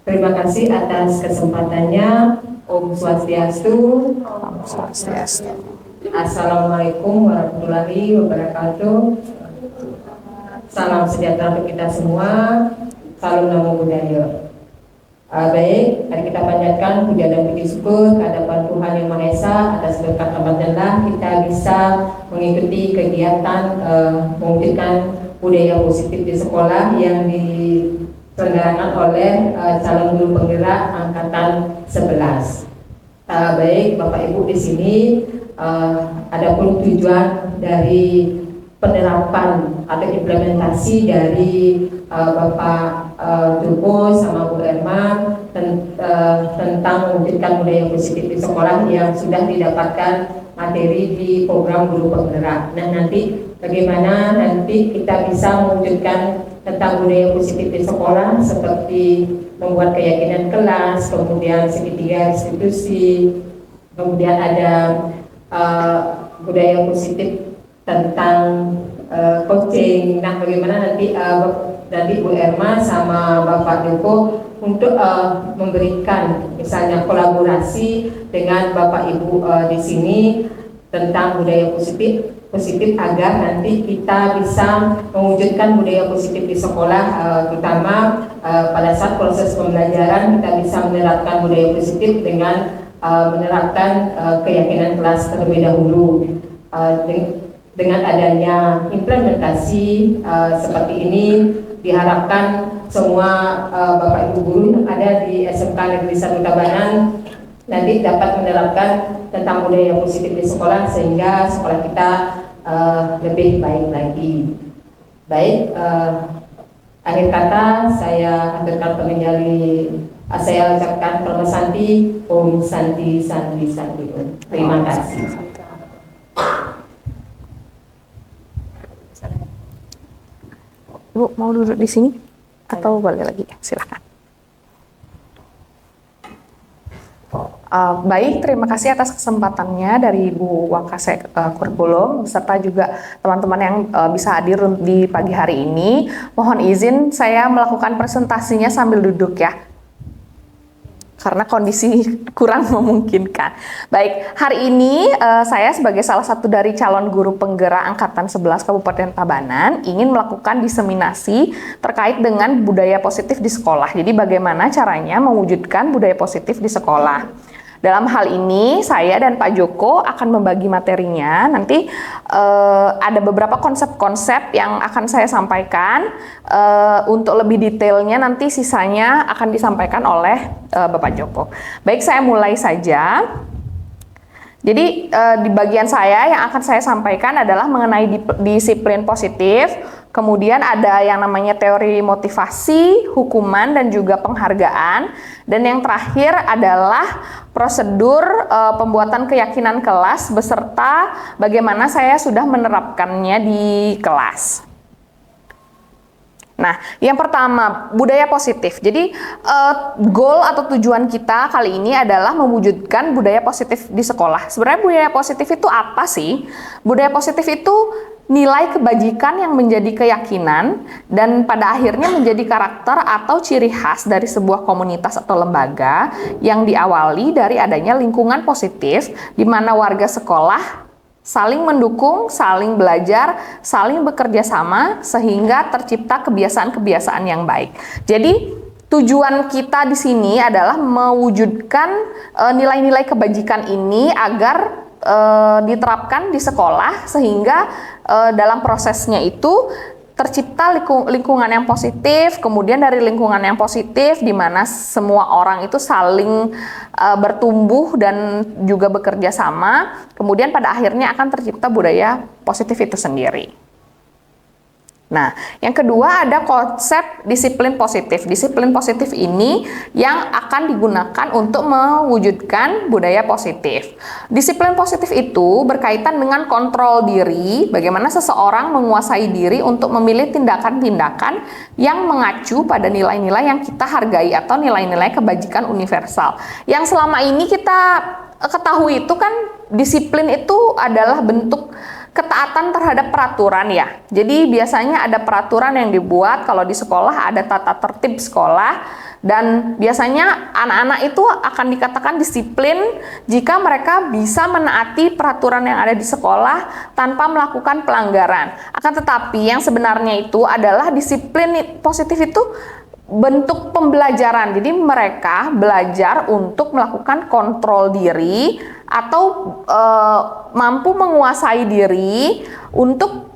Terima kasih atas kesempatannya. Om Swastiastu. Om Swastiastu. Assalamualaikum warahmatullahi wabarakatuh. Salam sejahtera untuk kita semua. Salam Namo Buddhaya. Baik, mari kita panjatkan puja dan puji syukur kehadapan Tuhan Yang Maha Esa atas berkat rahmat kita bisa mengikuti kegiatan mewujudkan budaya positif di sekolah yang diselenggarakan oleh calon guru penggerak angkatan 11. Baik, Bapak Ibu di sini adapun tujuan dari penerapan atau implementasi dari Bapak Joko sama Bu Erma tentang mewujudkan budaya positif di sekolah yang sudah didapatkan materi di program guru penggerak. Nah, nanti bagaimana nanti kita bisa mewujudkan tentang budaya positif di sekolah seperti membuat keyakinan kelas, kemudian segitiga institusi, kemudian ada budaya positif tentang coaching. Nah, bagaimana nanti Bu Erma sama Bapak Joko untuk memberikan misalnya kolaborasi dengan Bapak Ibu di sini tentang budaya positif agar nanti kita bisa mewujudkan budaya positif di sekolah, terutama pada saat proses pembelajaran kita bisa menerapkan budaya positif dengan menerapkan keyakinan kelas terlebih dahulu. Dengan adanya implementasi seperti ini, diharapkan semua Bapak Ibu guru yang ada di SMK Negeri 1 Tabanan nanti dapat menerapkan tentang budaya positif di sekolah sehingga sekolah kita lebih baik lagi. Baik, akhir kata saya haturkan pengenjali, saya ucapkan Perma Santi, Om Santi Santi Santi. Terima kasih. Ibu mau duduk di sini atau balik lagi? Silakan. Baik, terima kasih atas kesempatannya dari Bu Wakasek Kurikulum beserta juga teman-teman yang bisa hadir di pagi hari ini. Mohon izin saya melakukan presentasinya sambil duduk ya, karena kondisi kurang memungkinkan. Baik, hari ini saya sebagai salah satu dari calon guru penggerak Angkatan 11 Kabupaten Tabanan ingin melakukan diseminasi terkait dengan budaya positif di sekolah. Jadi bagaimana caranya mewujudkan budaya positif di sekolah. Dalam hal ini saya dan Pak Joko akan membagi materinya. Nanti ada beberapa konsep-konsep yang akan saya sampaikan. Untuk lebih detailnya nanti sisanya akan disampaikan oleh Bapak Joko. Baik, saya mulai saja. Jadi di bagian saya yang akan saya sampaikan adalah mengenai disiplin positif. Kemudian ada yang namanya teori motivasi, hukuman, dan juga penghargaan. Dan yang terakhir adalah prosedur pembuatan keyakinan kelas beserta bagaimana saya sudah menerapkannya di kelas. Nah, yang pertama, budaya positif. Jadi, goal atau tujuan kita kali ini adalah mewujudkan budaya positif di sekolah. Sebenarnya budaya positif itu apa sih? Budaya positif itu nilai kebajikan yang menjadi keyakinan dan pada akhirnya menjadi karakter atau ciri khas dari sebuah komunitas atau lembaga yang diawali dari adanya lingkungan positif di mana warga sekolah saling mendukung, saling belajar, saling bekerja sama sehingga tercipta kebiasaan-kebiasaan yang baik. Jadi tujuan kita di sini adalah mewujudkan nilai-nilai kebajikan ini agar diterapkan di sekolah sehingga dalam prosesnya itu tercipta lingkungan yang positif, kemudian dari lingkungan yang positif di mana semua orang itu saling bertumbuh dan juga bekerja sama, kemudian pada akhirnya akan tercipta budaya positif itu sendiri. Nah, yang kedua ada konsep disiplin positif. Disiplin positif ini yang akan digunakan untuk mewujudkan budaya positif. Disiplin positif itu berkaitan dengan kontrol diri, bagaimana seseorang menguasai diri untuk memilih tindakan-tindakan yang mengacu pada nilai-nilai yang kita hargai atau nilai-nilai kebajikan universal. Yang selama ini kita ketahui itu kan disiplin itu adalah bentuk ketaatan terhadap peraturan ya. Jadi biasanya ada peraturan yang dibuat, kalau di sekolah ada tata tertib sekolah Dan biasanya anak-anak itu akan dikatakan disiplin jika mereka bisa menaati peraturan yang ada di sekolah tanpa melakukan pelanggaran. Akan tetapi yang sebenarnya itu adalah disiplin positif itu bentuk pembelajaran. Jadi mereka belajar untuk melakukan kontrol diri atau mampu menguasai diri untuk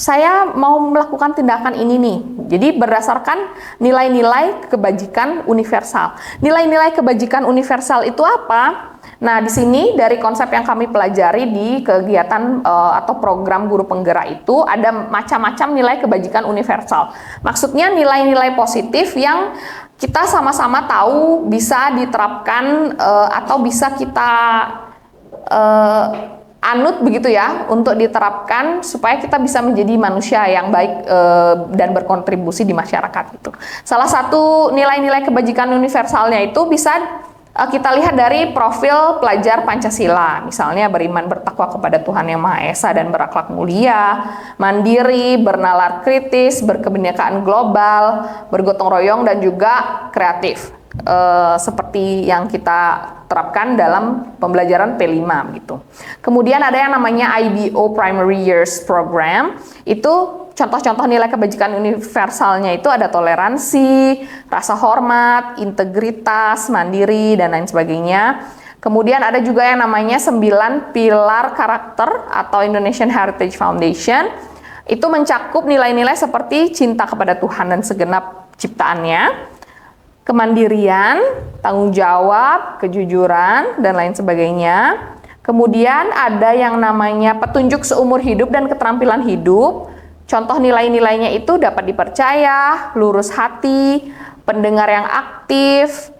saya mau melakukan tindakan ini nih. Jadi berdasarkan nilai-nilai kebajikan universal. Nilai-nilai kebajikan universal itu apa? Nah, di sini dari konsep yang kami pelajari di kegiatan atau program guru penggerak itu ada macam-macam nilai kebajikan universal. Maksudnya nilai-nilai positif yang kita sama-sama tahu bisa diterapkan atau bisa kita anut begitu ya, untuk diterapkan supaya kita bisa menjadi manusia yang baik dan berkontribusi di masyarakat itu. Salah satu nilai-nilai kebajikan universalnya itu bisa kita lihat dari profil pelajar Pancasila, misalnya beriman bertakwa kepada Tuhan Yang Maha Esa dan berakhlak mulia, mandiri, bernalar kritis, berkebinekaan global, bergotong royong dan juga kreatif. Seperti yang kita terapkan dalam pembelajaran P5 gitu. Kemudian ada yang namanya IBO Primary Years Program. Itu contoh-contoh nilai kebajikan universalnya itu ada toleransi, rasa hormat, integritas, mandiri dan lain sebagainya. Kemudian ada juga yang namanya 9 pilar karakter atau Indonesian Heritage Foundation. Itu mencakup nilai-nilai seperti cinta kepada Tuhan dan segenap ciptaannya, kemandirian, tanggung jawab, kejujuran, dan lain sebagainya. Kemudian ada yang namanya petunjuk seumur hidup dan keterampilan hidup. Contoh nilai-nilainya itu dapat dipercaya, lurus hati, pendengar yang aktif,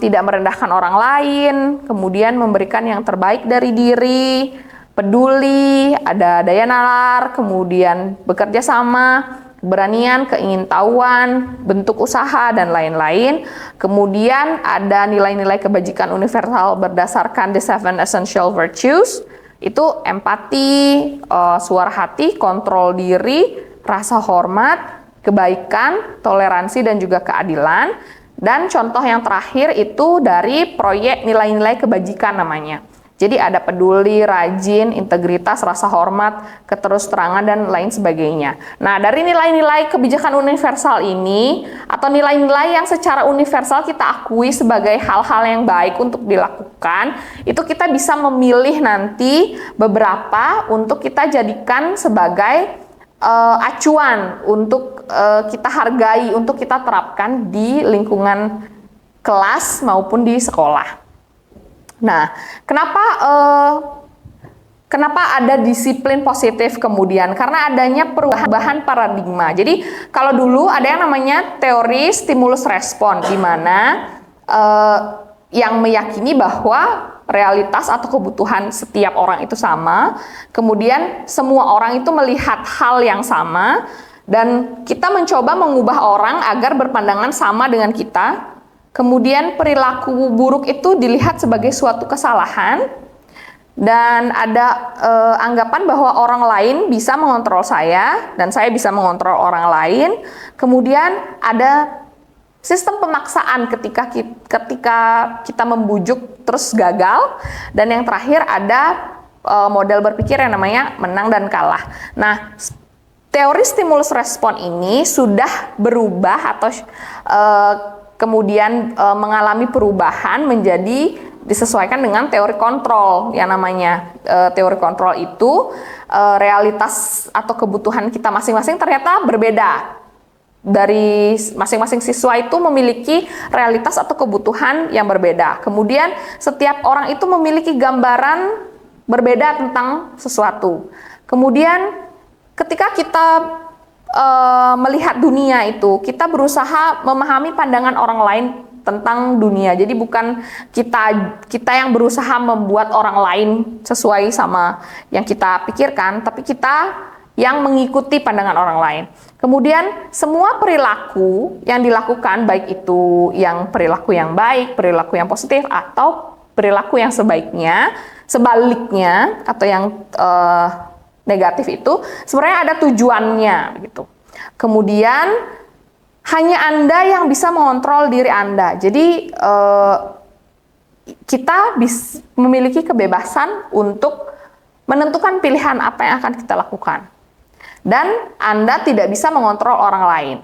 tidak merendahkan orang lain, kemudian memberikan yang terbaik dari diri, peduli, ada daya nalar, kemudian bekerja sama, keberanian, keingintahuan, bentuk usaha, dan lain-lain. Kemudian ada nilai-nilai kebajikan universal berdasarkan the 7 essential virtues. Itu empati, suara hati, kontrol diri, rasa hormat, kebaikan, toleransi, dan juga keadilan. Dan contoh yang terakhir itu dari proyek nilai-nilai kebajikan namanya. Jadi ada peduli, rajin, integritas, rasa hormat, keterus-terangan, dan lain sebagainya. Nah, dari nilai-nilai kebijakan universal ini, atau nilai-nilai yang secara universal kita akui sebagai hal-hal yang baik untuk dilakukan, itu kita bisa memilih nanti beberapa untuk kita jadikan sebagai acuan untuk kita hargai, untuk kita terapkan di lingkungan kelas maupun di sekolah. Nah, kenapa ada disiplin positif kemudian? Karena adanya perubahan paradigma. Jadi, kalau dulu ada yang namanya teori stimulus respon, di mana yang meyakini bahwa realitas atau kebutuhan setiap orang itu sama, kemudian semua orang itu melihat hal yang sama, dan kita mencoba mengubah orang agar berpandangan sama dengan kita. Kemudian perilaku buruk itu dilihat sebagai suatu kesalahan, dan ada anggapan bahwa orang lain bisa mengontrol saya dan saya bisa mengontrol orang lain. Kemudian ada sistem pemaksaan ketika kita membujuk terus gagal, dan yang terakhir ada model berpikir yang namanya menang dan kalah. Nah, teori stimulus respon ini sudah berubah atau kemudian mengalami perubahan menjadi disesuaikan dengan teori kontrol yang namanya teori kontrol itu realitas atau kebutuhan kita masing-masing ternyata berbeda. Dari masing-masing siswa itu memiliki realitas atau kebutuhan yang berbeda. Kemudian setiap orang itu memiliki gambaran berbeda tentang sesuatu. Kemudian ketika kita melihat dunia itu, kita berusaha memahami pandangan orang lain tentang dunia. Jadi bukan kita yang berusaha membuat orang lain sesuai sama yang kita pikirkan, tapi kita yang mengikuti pandangan orang lain. Kemudian semua perilaku yang dilakukan, baik itu yang perilaku yang baik, perilaku yang positif, atau perilaku yang sebaliknya atau yang negatif itu sebenarnya ada tujuannya begitu. Kemudian hanya Anda yang bisa mengontrol diri Anda. Jadi kita memiliki kebebasan untuk menentukan pilihan apa yang akan kita lakukan. Dan Anda tidak bisa mengontrol orang lain.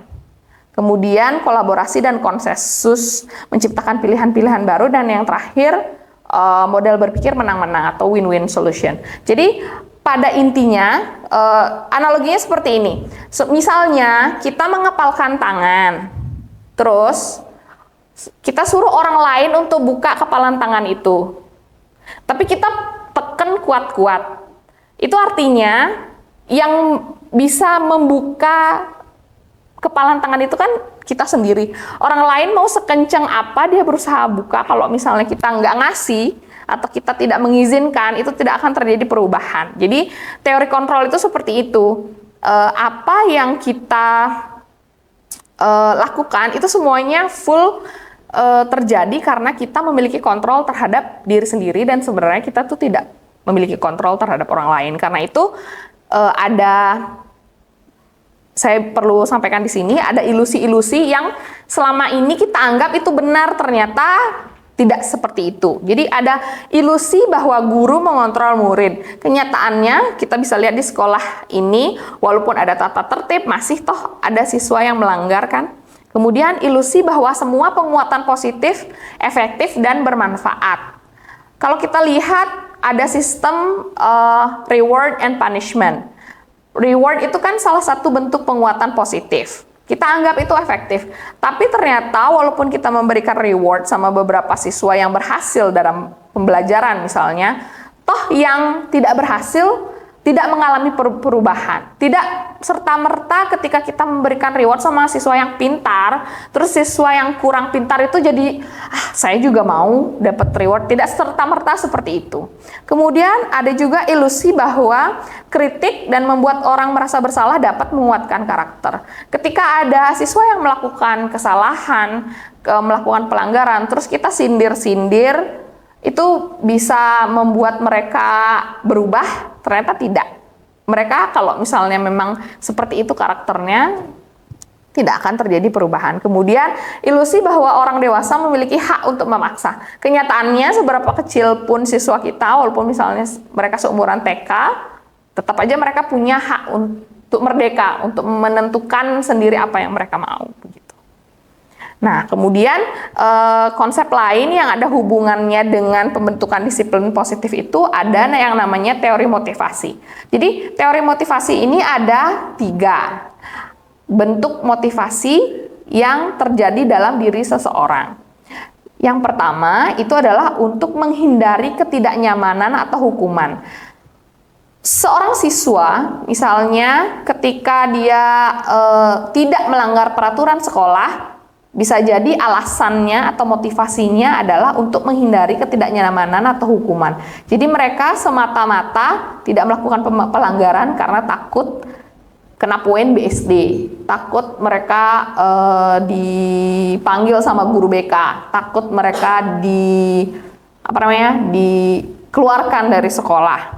Kemudian kolaborasi dan konsensus menciptakan pilihan-pilihan baru, dan yang terakhir model berpikir menang-menang atau win-win solution. Jadi pada intinya analoginya seperti ini. Misalnya kita mengepalkan tangan, terus kita suruh orang lain untuk buka kepalan tangan itu, tapi kita tekan kuat-kuat. Itu artinya yang bisa membuka kepalan tangan itu kan kita sendiri. Orang lain mau sekencang apa dia berusaha buka, kalau misalnya kita nggak ngasih atau kita tidak mengizinkan, itu tidak akan terjadi perubahan. Jadi teori kontrol itu seperti itu. Apa yang kita lakukan itu semuanya full terjadi karena kita memiliki kontrol terhadap diri sendiri, dan sebenarnya kita tuh tidak memiliki kontrol terhadap orang lain. Karena itu saya perlu sampaikan di sini, ada ilusi-ilusi yang selama ini kita anggap itu benar, ternyata tidak seperti itu. Jadi ada ilusi bahwa guru mengontrol murid. Kenyataannya kita bisa lihat di sekolah ini, walaupun ada tata tertib, masih toh ada siswa yang melanggar kan. Kemudian ilusi bahwa semua penguatan positif, efektif, dan bermanfaat. Kalau kita lihat ada sistem reward and punishment. Reward itu kan salah satu bentuk penguatan positif. Kita anggap itu efektif. Tapi ternyata walaupun kita memberikan reward sama beberapa siswa yang berhasil dalam pembelajaran misalnya, toh yang tidak berhasil tidak mengalami perubahan. Tidak serta-merta ketika kita memberikan reward sama siswa yang pintar, terus siswa yang kurang pintar itu jadi, saya juga mau dapat reward. Tidak serta-merta seperti itu. Kemudian ada juga ilusi bahwa kritik dan membuat orang merasa bersalah dapat menguatkan karakter. Ketika ada siswa yang melakukan kesalahan, melakukan pelanggaran, terus kita sindir-sindir, itu bisa membuat mereka berubah. Ternyata tidak. Mereka kalau misalnya memang seperti itu karakternya, tidak akan terjadi perubahan. Kemudian ilusi bahwa orang dewasa memiliki hak untuk memaksa. Kenyataannya seberapa kecil pun siswa kita, walaupun misalnya mereka seumuran TK, tetap aja mereka punya hak untuk merdeka, untuk menentukan sendiri apa yang mereka mau. Nah, kemudian konsep lain yang ada hubungannya dengan pembentukan disiplin positif itu ada yang namanya teori motivasi. Jadi, teori motivasi ini ada 3 bentuk motivasi yang terjadi dalam diri seseorang. Yang pertama itu adalah untuk menghindari ketidaknyamanan atau hukuman. Seorang siswa, misalnya ketika dia tidak melanggar peraturan sekolah, bisa jadi alasannya atau motivasinya adalah untuk menghindari ketidaknyamanan atau hukuman. Jadi mereka semata-mata tidak melakukan pelanggaran karena takut kena poin BSD, takut mereka dipanggil sama guru BK, takut mereka dikeluarkan dari sekolah.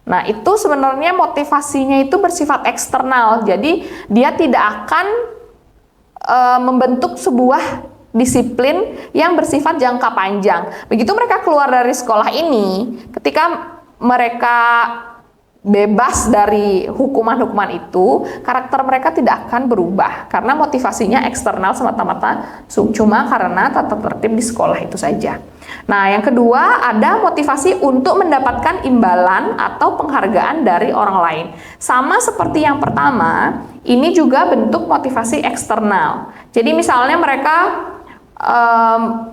Nah, itu sebenarnya motivasinya itu bersifat eksternal. Jadi dia tidak akan membentuk sebuah disiplin yang bersifat jangka panjang. Begitu mereka keluar dari sekolah ini, ketika mereka bebas dari hukuman-hukuman itu, karakter mereka tidak akan berubah karena motivasinya eksternal semata-mata cuma karena tata tertib di sekolah itu saja. Nah, yang kedua ada motivasi untuk mendapatkan imbalan atau penghargaan dari orang lain. Sama seperti yang pertama, ini juga bentuk motivasi eksternal. Jadi misalnya mereka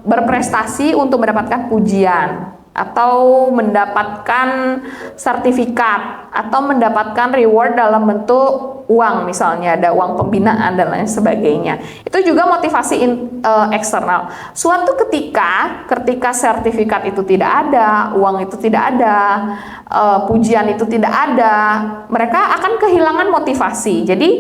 berprestasi untuk mendapatkan pujian, atau mendapatkan sertifikat, atau mendapatkan reward dalam bentuk uang, misalnya ada uang pembinaan dan lain sebagainya. Itu juga motivasi eksternal. Suatu ketika sertifikat itu tidak ada, uang itu tidak ada, pujian itu tidak ada, mereka akan kehilangan motivasi. Jadi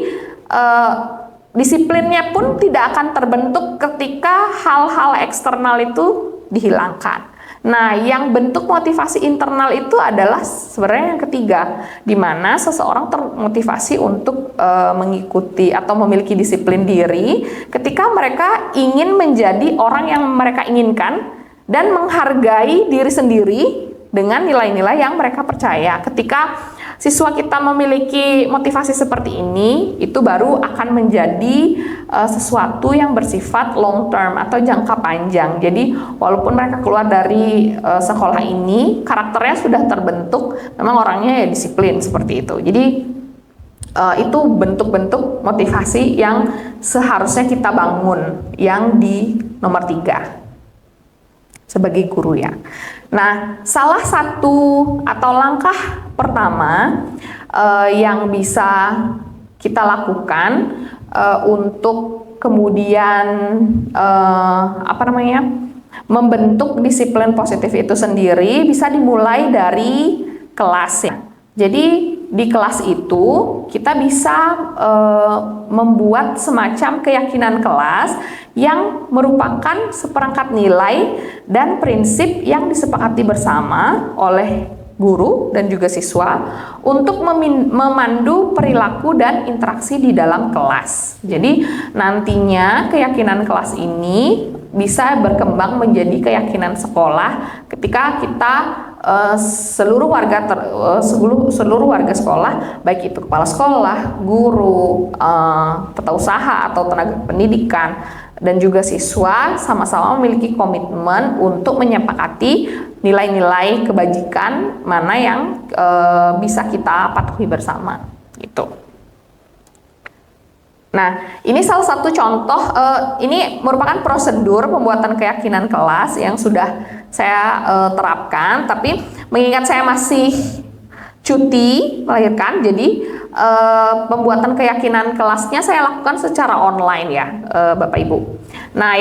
disiplinnya pun tidak akan terbentuk ketika hal-hal eksternal itu dihilangkan. Nah, yang bentuk motivasi internal itu adalah sebenarnya yang ketiga, di mana seseorang termotivasi untuk mengikuti atau memiliki disiplin diri ketika mereka ingin menjadi orang yang mereka inginkan dan menghargai diri sendiri dengan nilai-nilai yang mereka percaya. Ketika siswa kita memiliki motivasi seperti ini, itu baru akan menjadi sesuatu yang bersifat long term atau jangka panjang. Jadi walaupun mereka keluar dari sekolah ini, karakternya sudah terbentuk, memang orangnya ya disiplin seperti itu. Jadi itu bentuk-bentuk motivasi yang seharusnya kita bangun, yang di nomor 3 sebagai guru ya. Nah, salah satu atau langkah pertama yang bisa kita lakukan untuk kemudian membentuk disiplin positif itu sendiri bisa dimulai dari kelas ya. Jadi di kelas itu kita bisa membuat semacam keyakinan kelas yang merupakan seperangkat nilai dan prinsip yang disepakati bersama oleh guru dan juga siswa untuk memandu perilaku dan interaksi di dalam kelas. Jadi nantinya keyakinan kelas ini bisa berkembang menjadi keyakinan sekolah ketika kita seluruh warga sekolah, baik itu kepala sekolah, guru, tata usaha atau tenaga pendidikan, dan juga siswa sama-sama memiliki komitmen untuk menyepakati nilai-nilai kebajikan mana yang bisa kita patuhi bersama gitu. Nah, ini salah satu contoh, ini merupakan prosedur pembuatan keyakinan kelas yang sudah saya terapkan, tapi mengingat saya masih cuti melahirkan, jadi pembuatan keyakinan kelasnya saya lakukan secara online ya, Bapak Ibu. Nah,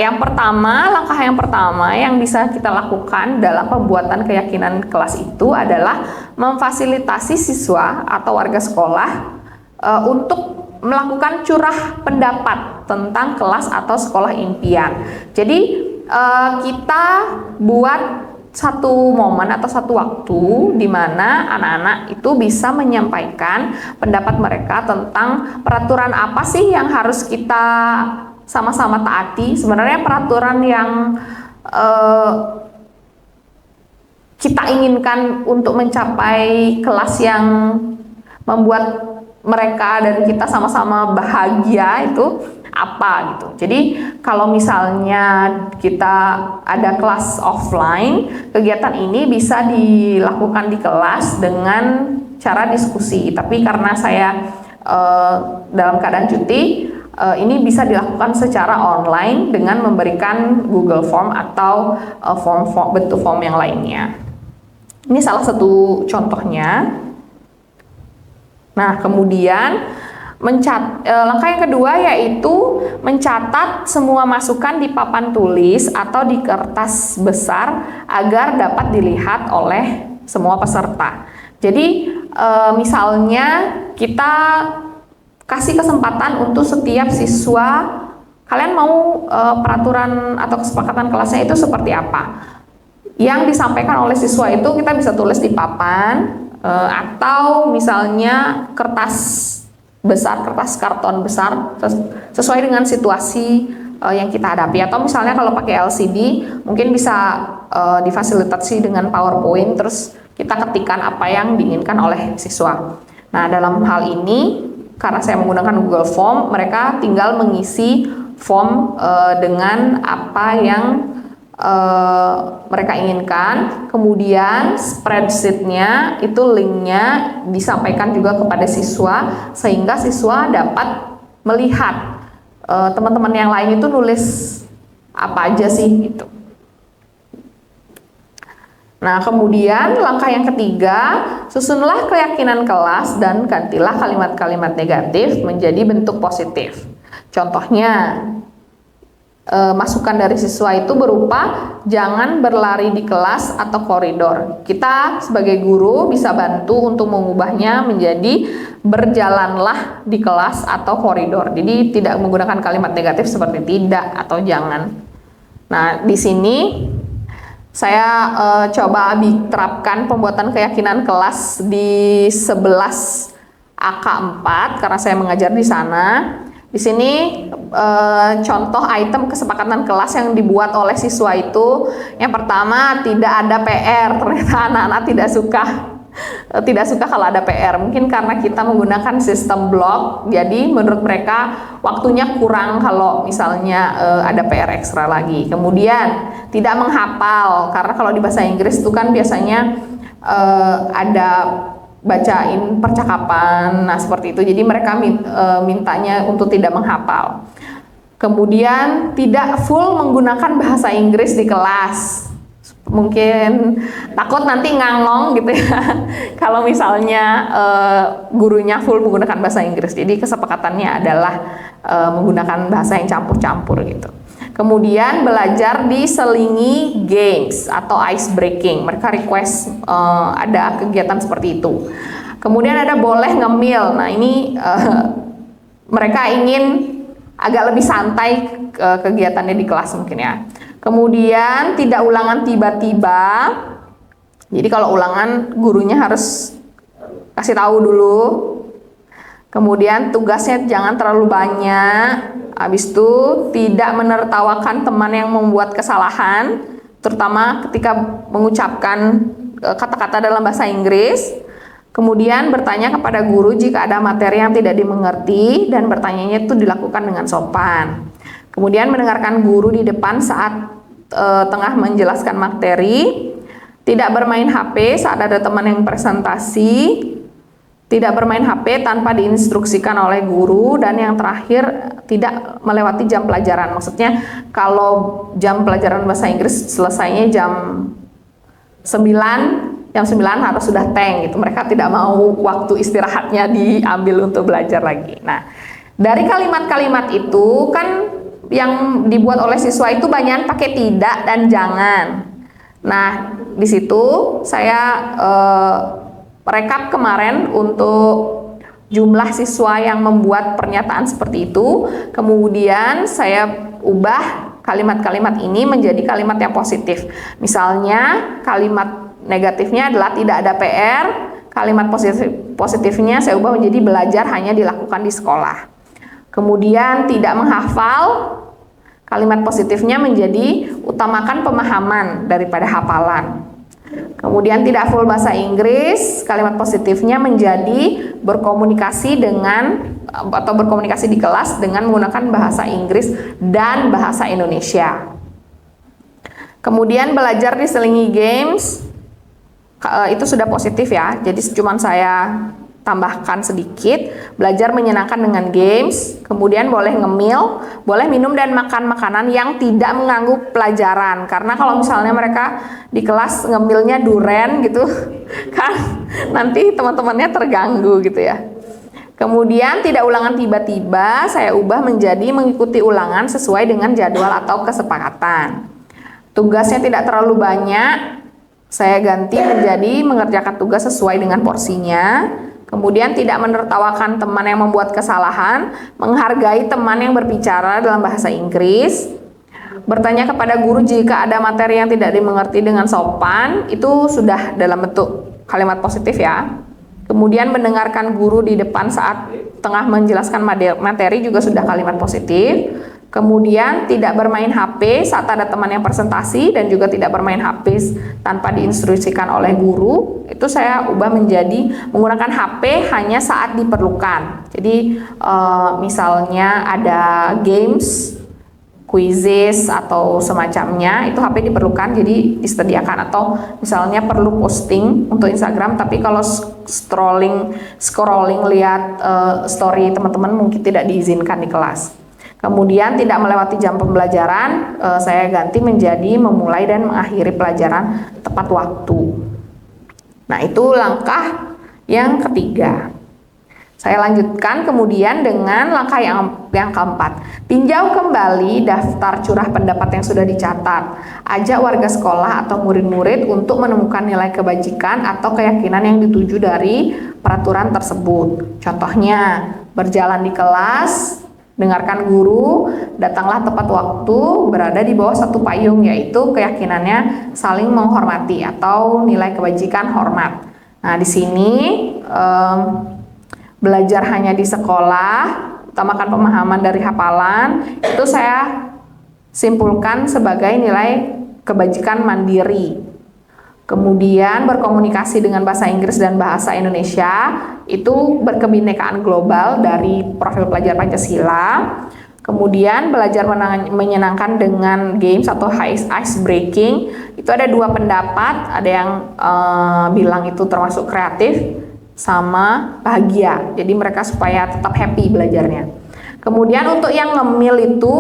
langkah yang pertama yang bisa kita lakukan dalam pembuatan keyakinan kelas itu adalah memfasilitasi siswa atau warga sekolah untuk melakukan curah pendapat tentang kelas atau sekolah impian. Jadi kita buat satu momen atau satu waktu di mana anak-anak itu bisa menyampaikan pendapat mereka tentang peraturan apa sih yang harus kita sama-sama taati. Sebenarnya peraturan yang kita inginkan untuk mencapai kelas yang membuat mereka dan kita sama-sama bahagia itu apa gitu. Jadi kalau misalnya kita ada kelas offline, kegiatan ini bisa dilakukan di kelas dengan cara diskusi. Tapi karena saya dalam keadaan cuti, ini bisa dilakukan secara online dengan memberikan Google Form atau bentuk form yang lainnya. Ini salah satu contohnya. Nah, kemudian langkah yang kedua yaitu mencatat semua masukan di papan tulis atau di kertas besar agar dapat dilihat oleh semua peserta. Jadi misalnya kita kasih kesempatan untuk setiap siswa, kalian mau peraturan atau kesepakatan kelasnya itu seperti apa? Yang disampaikan oleh siswa itu kita bisa tulis di papan, atau misalnya kertas besar, kertas karton besar sesuai dengan situasi yang kita hadapi. Atau misalnya kalau pakai LCD mungkin bisa difasilitasi dengan PowerPoint, terus kita ketikkan apa yang diinginkan oleh siswa. Nah, dalam hal ini karena saya menggunakan Google Form, mereka tinggal mengisi form dengan apa yang mereka inginkan, kemudian spreadsheet-nya itu linknya disampaikan juga kepada siswa sehingga siswa dapat melihat teman-teman yang lain itu nulis apa aja sih gitu. Nah, kemudian langkah yang ketiga, susunlah keyakinan kelas dan gantilah kalimat-kalimat negatif menjadi bentuk positif. Contohnya, masukan dari siswa itu berupa jangan berlari di kelas atau koridor. Kita sebagai guru bisa bantu untuk mengubahnya menjadi berjalanlah di kelas atau koridor. Jadi tidak menggunakan kalimat negatif seperti tidak atau jangan. Nah, di sini Saya coba terapkan pembuatan keyakinan kelas di 11 AK4 karena saya mengajar di sana. Di sini contoh item kesepakatan kelas yang dibuat oleh siswa itu, yang pertama tidak ada PR. Ternyata anak-anak tidak suka kalau ada PR. Mungkin karena kita menggunakan sistem blok, jadi menurut mereka waktunya kurang kalau misalnya ada PR ekstra lagi. Kemudian tidak menghafal, karena kalau di bahasa Inggris itu kan biasanya ada bacain percakapan, nah seperti itu. Jadi mereka mintanya untuk tidak menghafal. Kemudian tidak full menggunakan bahasa Inggris di kelas. Mungkin takut nanti ngangong gitu ya. Kalau misalnya gurunya full menggunakan bahasa Inggris. Jadi kesepakatannya adalah menggunakan bahasa yang campur-campur gitu. Kemudian belajar diselingi games atau ice breaking. Mereka request ada kegiatan seperti itu. Kemudian ada boleh ngemil. Nah ini mereka ingin agak lebih santai kegiatannya di kelas mungkin ya. Kemudian tidak ulangan tiba-tiba. Jadi kalau ulangan gurunya harus kasih tahu dulu. Kemudian tugasnya jangan terlalu banyak. Habis itu tidak menertawakan teman yang membuat kesalahan, terutama ketika mengucapkan kata-kata dalam bahasa Inggris. Kemudian bertanya kepada guru jika ada materi yang tidak dimengerti, dan bertanyanya itu dilakukan dengan sopan. Kemudian mendengarkan guru di depan saat tengah menjelaskan materi. Tidak bermain HP saat ada teman yang presentasi. Tidak bermain HP tanpa diinstruksikan oleh guru. Dan yang terakhir, tidak melewati jam pelajaran. Maksudnya kalau jam pelajaran bahasa Inggris selesainya jam 9 harus sudah tank gitu. Mereka tidak mau waktu istirahatnya diambil untuk belajar lagi. Nah, dari kalimat-kalimat itu kan yang dibuat oleh siswa itu banyak pakai tidak dan jangan. Nah, di situ saya rekap kemarin untuk jumlah siswa yang membuat pernyataan seperti itu. Kemudian saya ubah kalimat-kalimat ini menjadi kalimat yang positif. Misalnya kalimat negatifnya adalah tidak ada PR. Kalimat positifnya saya ubah menjadi belajar hanya dilakukan di sekolah. Kemudian tidak menghafal. Kalimat positifnya menjadi utamakan pemahaman daripada hafalan. Kemudian tidak full bahasa Inggris, kalimat positifnya menjadi berkomunikasi di kelas dengan menggunakan bahasa Inggris dan bahasa Indonesia. Kemudian belajar diselingi games, itu sudah positif ya. Jadi cuma saya tambahkan sedikit, belajar menyenangkan dengan games. Kemudian boleh ngemil, boleh minum dan makan makanan yang tidak mengganggu pelajaran. Karena kalau misalnya mereka di kelas ngemilnya duren gitu kan, nanti teman-temannya terganggu gitu ya. Kemudian tidak ulangan tiba-tiba, saya ubah menjadi mengikuti ulangan sesuai dengan jadwal atau kesepakatan. Tugasnya tidak terlalu banyak, saya ganti menjadi mengerjakan tugas sesuai dengan porsinya. Kemudian tidak menertawakan teman yang membuat kesalahan, menghargai teman yang berbicara dalam bahasa Inggris, bertanya kepada guru jika ada materi yang tidak dimengerti dengan sopan, itu sudah dalam bentuk kalimat positif ya. Kemudian mendengarkan guru di depan saat tengah menjelaskan materi juga sudah kalimat positif. Kemudian tidak bermain HP saat ada teman yang presentasi dan juga tidak bermain HP tanpa diinstruksikan oleh guru. Itu saya ubah menjadi menggunakan HP hanya saat diperlukan. Jadi misalnya ada games, quizzes atau semacamnya, itu HP diperlukan jadi disediakan. Atau misalnya perlu posting untuk Instagram, tapi kalau scrolling lihat story teman-teman mungkin tidak diizinkan di kelas. Kemudian tidak melewati jam pembelajaran, saya ganti menjadi memulai dan mengakhiri pelajaran tepat waktu. Nah, itu langkah yang ketiga. Saya lanjutkan kemudian dengan langkah yang keempat. Tinjau kembali daftar curah pendapat yang sudah dicatat. Ajak warga sekolah atau murid-murid untuk menemukan nilai kebajikan atau keyakinan yang dituju dari peraturan tersebut. Contohnya, berjalan di kelas, dengarkan guru, datanglah tepat waktu, berada di bawah satu payung, yaitu keyakinannya saling menghormati atau nilai kebajikan hormat. Nah, di sini belajar hanya di sekolah, utamakan pemahaman dari hafalan, itu saya simpulkan sebagai nilai kebajikan mandiri. Kemudian berkomunikasi dengan bahasa Inggris dan bahasa Indonesia, itu berkebinekaan global dari profil pelajar Pancasila. Kemudian belajar menyenangkan dengan games atau ice breaking, itu ada dua pendapat, ada yang bilang itu termasuk kreatif sama bahagia, jadi mereka supaya tetap happy belajarnya. Kemudian untuk yang ngemil itu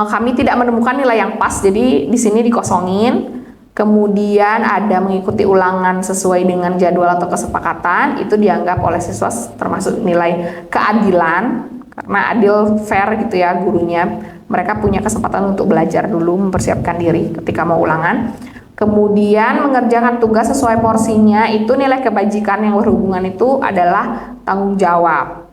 kami tidak menemukan nilai yang pas, jadi di sini dikosongin. Kemudian ada mengikuti ulangan sesuai dengan jadwal atau kesepakatan, itu dianggap oleh siswa termasuk nilai keadilan, karena adil, fair gitu ya gurunya. Mereka punya kesempatan untuk belajar dulu, mempersiapkan diri ketika mau ulangan. Kemudian mengerjakan tugas sesuai porsinya, itu nilai kebajikan yang berhubungan itu adalah tanggung jawab.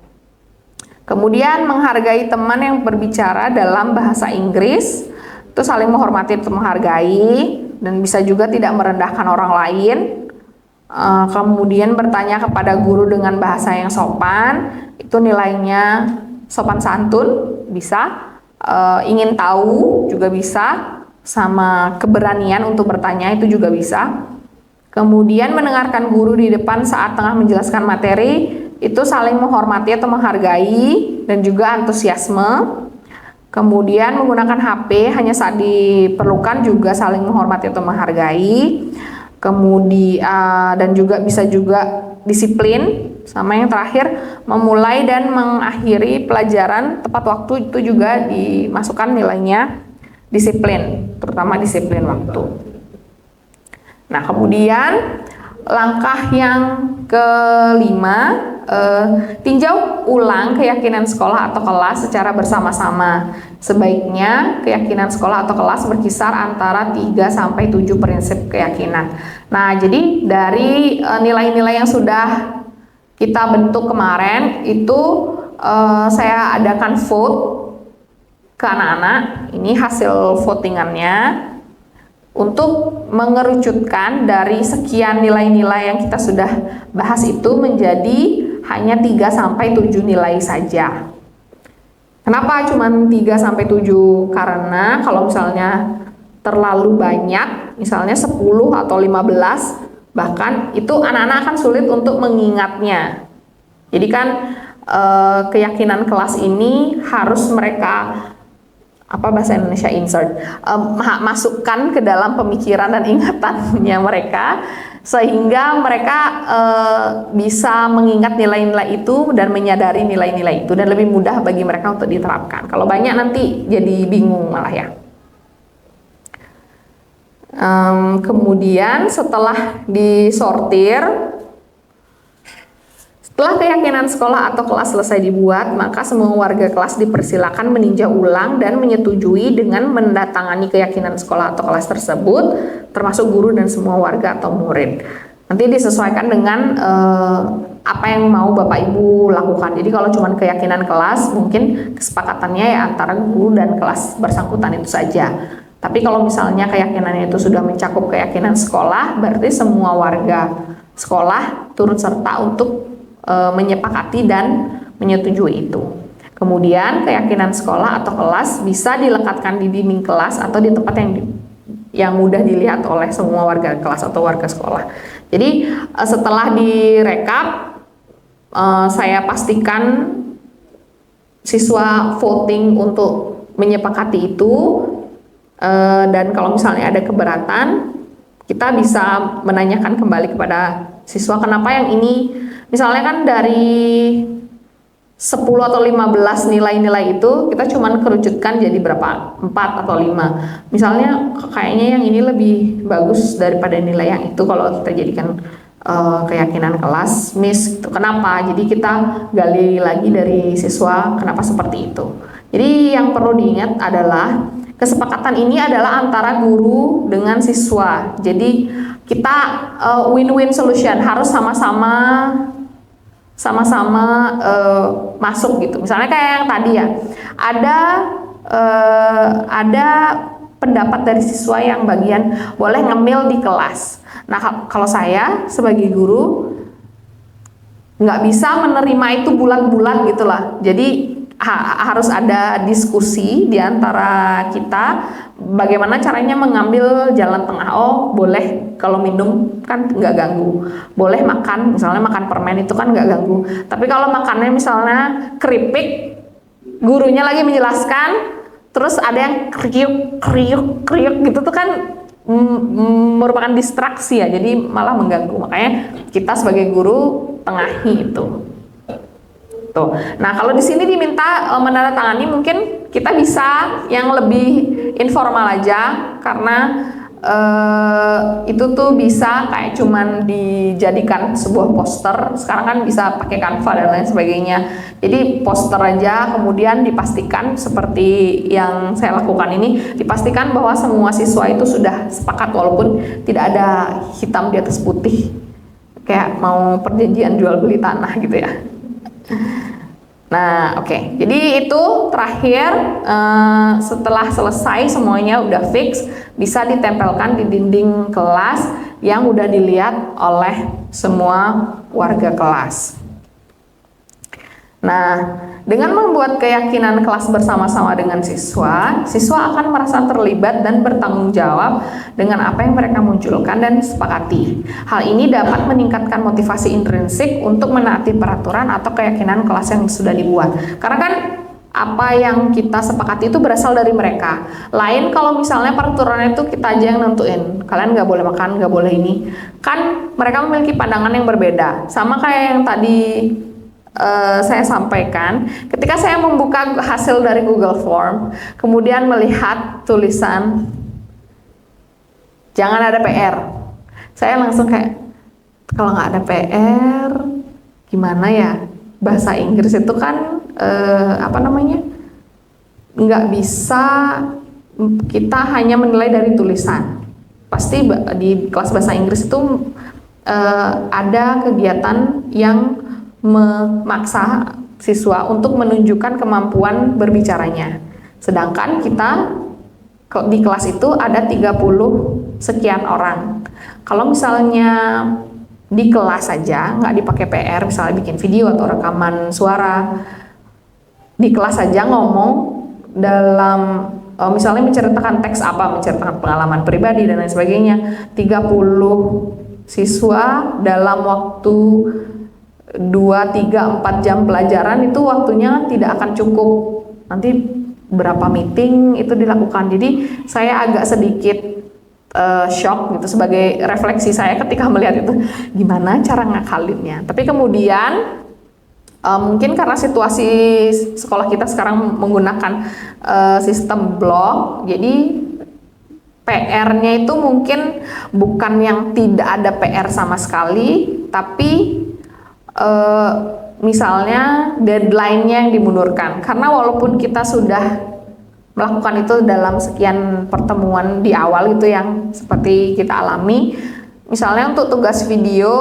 Kemudian menghargai teman yang berbicara dalam bahasa Inggris, itu saling menghormati atau menghargai, dan bisa juga tidak merendahkan orang lain. Kemudian bertanya kepada guru dengan bahasa yang sopan, itu nilainya sopan santun, bisa. Ingin tahu juga bisa, sama keberanian untuk bertanya itu juga bisa. Kemudian mendengarkan guru di depan saat tengah menjelaskan materi, itu saling menghormati atau menghargai, dan juga antusiasme. Kemudian menggunakan HP hanya saat diperlukan, juga saling menghormati atau menghargai. Kemudian dan juga bisa juga disiplin. Sama yang terakhir, memulai dan mengakhiri pelajaran tepat waktu, itu juga dimasukkan nilainya disiplin, terutama disiplin waktu. Nah, kemudian langkah yang kelima, tinjau ulang keyakinan sekolah atau kelas secara bersama-sama. Sebaiknya keyakinan sekolah atau kelas berkisar antara 3-7 prinsip keyakinan. Nah, jadi dari nilai-nilai yang sudah kita bentuk kemarin itu saya adakan vote ke anak-anak. Ini hasil votingannya untuk mengerucutkan dari sekian nilai-nilai yang kita sudah bahas itu menjadi hanya 3-7 nilai saja. Kenapa cuma 3-7? Karena kalau misalnya terlalu banyak, misalnya 10 atau 15, bahkan itu anak-anak akan sulit untuk mengingatnya. Jadi kan keyakinan kelas ini harus mereka, apa bahasa Indonesia, insert, masukkan ke dalam pemikiran dan ingatannya mereka, sehingga mereka bisa mengingat nilai-nilai itu dan menyadari nilai-nilai itu, dan lebih mudah bagi mereka untuk diterapkan. Kalau banyak nanti jadi bingung malah ya. Kemudian setelah disortir, setelah keyakinan sekolah atau kelas selesai dibuat, maka semua warga kelas dipersilakan meninjau ulang dan menyetujui dengan mendatangani keyakinan sekolah atau kelas tersebut, termasuk guru dan semua warga atau murid. Nanti disesuaikan dengan apa yang mau Bapak Ibu lakukan. Jadi kalau cuma keyakinan kelas, mungkin kesepakatannya ya antara guru dan kelas bersangkutan itu saja. Tapi kalau misalnya keyakinannya itu sudah mencakup keyakinan sekolah, berarti semua warga sekolah turut serta untuk menyepakati dan menyetujui itu. Kemudian keyakinan sekolah atau kelas bisa dilekatkan di dinding kelas atau di tempat yang mudah dilihat oleh semua warga kelas atau warga sekolah. Jadi setelah direkap, saya pastikan siswa voting untuk menyepakati itu, dan kalau misalnya ada keberatan, kita bisa menanyakan kembali kepada siswa kenapa yang ini. Misalnya kan dari 10 atau 15 nilai-nilai itu kita cuman kerucutkan jadi berapa? 4 atau 5. Misalnya kayaknya yang ini lebih bagus daripada nilai yang itu kalau kita jadikan keyakinan kelas, Miss. Kenapa? Jadi kita gali lagi dari siswa kenapa seperti itu. Jadi yang perlu diingat adalah kesepakatan ini adalah antara guru dengan siswa. Jadi kita win-win solution, harus sama-sama sama-sama masuk gitu. Misalnya kayak yang tadi ya, ada pendapat dari siswa yang bagian boleh ngemil di kelas. Nah, kalau saya sebagai guru nggak bisa menerima itu bulat-bulat gitulah. Jadi harus ada diskusi di antara kita bagaimana caranya mengambil jalan tengah. Oh, boleh kalau minum kan nggak ganggu. Boleh makan, misalnya makan permen itu kan nggak ganggu. Tapi kalau makannya misalnya keripik, gurunya lagi menjelaskan, terus ada yang kriuk gitu tuh kan merupakan distraksi ya, jadi malah mengganggu. Makanya kita sebagai guru tengahi itu. Tuh. Nah, kalau di sini diminta menandatangani, mungkin kita bisa yang lebih informal aja, karena itu tuh bisa kayak cuman dijadikan sebuah poster. Sekarang kan bisa pakai Canva dan lain sebagainya. Jadi poster aja, kemudian dipastikan seperti yang saya lakukan ini, dipastikan bahwa semua siswa itu sudah sepakat walaupun tidak ada hitam di atas putih, kayak mau perjanjian jual beli tanah gitu ya. Nah, oke. Jadi itu terakhir, setelah selesai semuanya udah fix, bisa ditempelkan di dinding kelas yang udah dilihat oleh semua warga kelas. Nah, dengan membuat keyakinan kelas bersama-sama dengan siswa, siswa akan merasa terlibat dan bertanggung jawab dengan apa yang mereka munculkan dan sepakati. Hal ini dapat meningkatkan motivasi intrinsik untuk menaati peraturan atau keyakinan kelas yang sudah dibuat. Karena kan apa yang kita sepakati itu berasal dari mereka. Lain kalau misalnya peraturannya itu kita aja yang nentuin. Kalian nggak boleh makan, nggak boleh ini. Kan mereka memiliki pandangan yang berbeda. Sama kayak yang tadi saya sampaikan, ketika saya membuka hasil dari Google Form, kemudian melihat tulisan jangan ada PR, saya langsung kayak, kalau nggak ada PR gimana ya? Bahasa Inggris itu kan nggak bisa kita hanya menilai dari tulisan. Pasti di kelas bahasa Inggris itu ada kegiatan yang memaksa siswa untuk menunjukkan kemampuan berbicaranya. Sedangkan kita di kelas itu ada 30 sekian orang. Kalau misalnya di kelas saja nggak dipakai PR, misalnya bikin video atau rekaman suara, di kelas saja ngomong dalam misalnya menceritakan teks apa, menceritakan pengalaman pribadi dan lain sebagainya, 30 siswa dalam waktu 2, 3, 4 jam pelajaran itu waktunya tidak akan cukup. Nanti berapa meeting itu dilakukan. Jadi saya agak sedikit shock gitu sebagai refleksi saya ketika melihat itu, gimana cara ngakalinnya. Tapi kemudian mungkin karena situasi sekolah kita sekarang menggunakan sistem blok, jadi PR-nya itu mungkin bukan yang tidak ada PR sama sekali, tapi misalnya deadline-nya yang dimundurkan. Karena walaupun kita sudah melakukan itu dalam sekian pertemuan di awal gitu yang seperti kita alami, misalnya untuk tugas video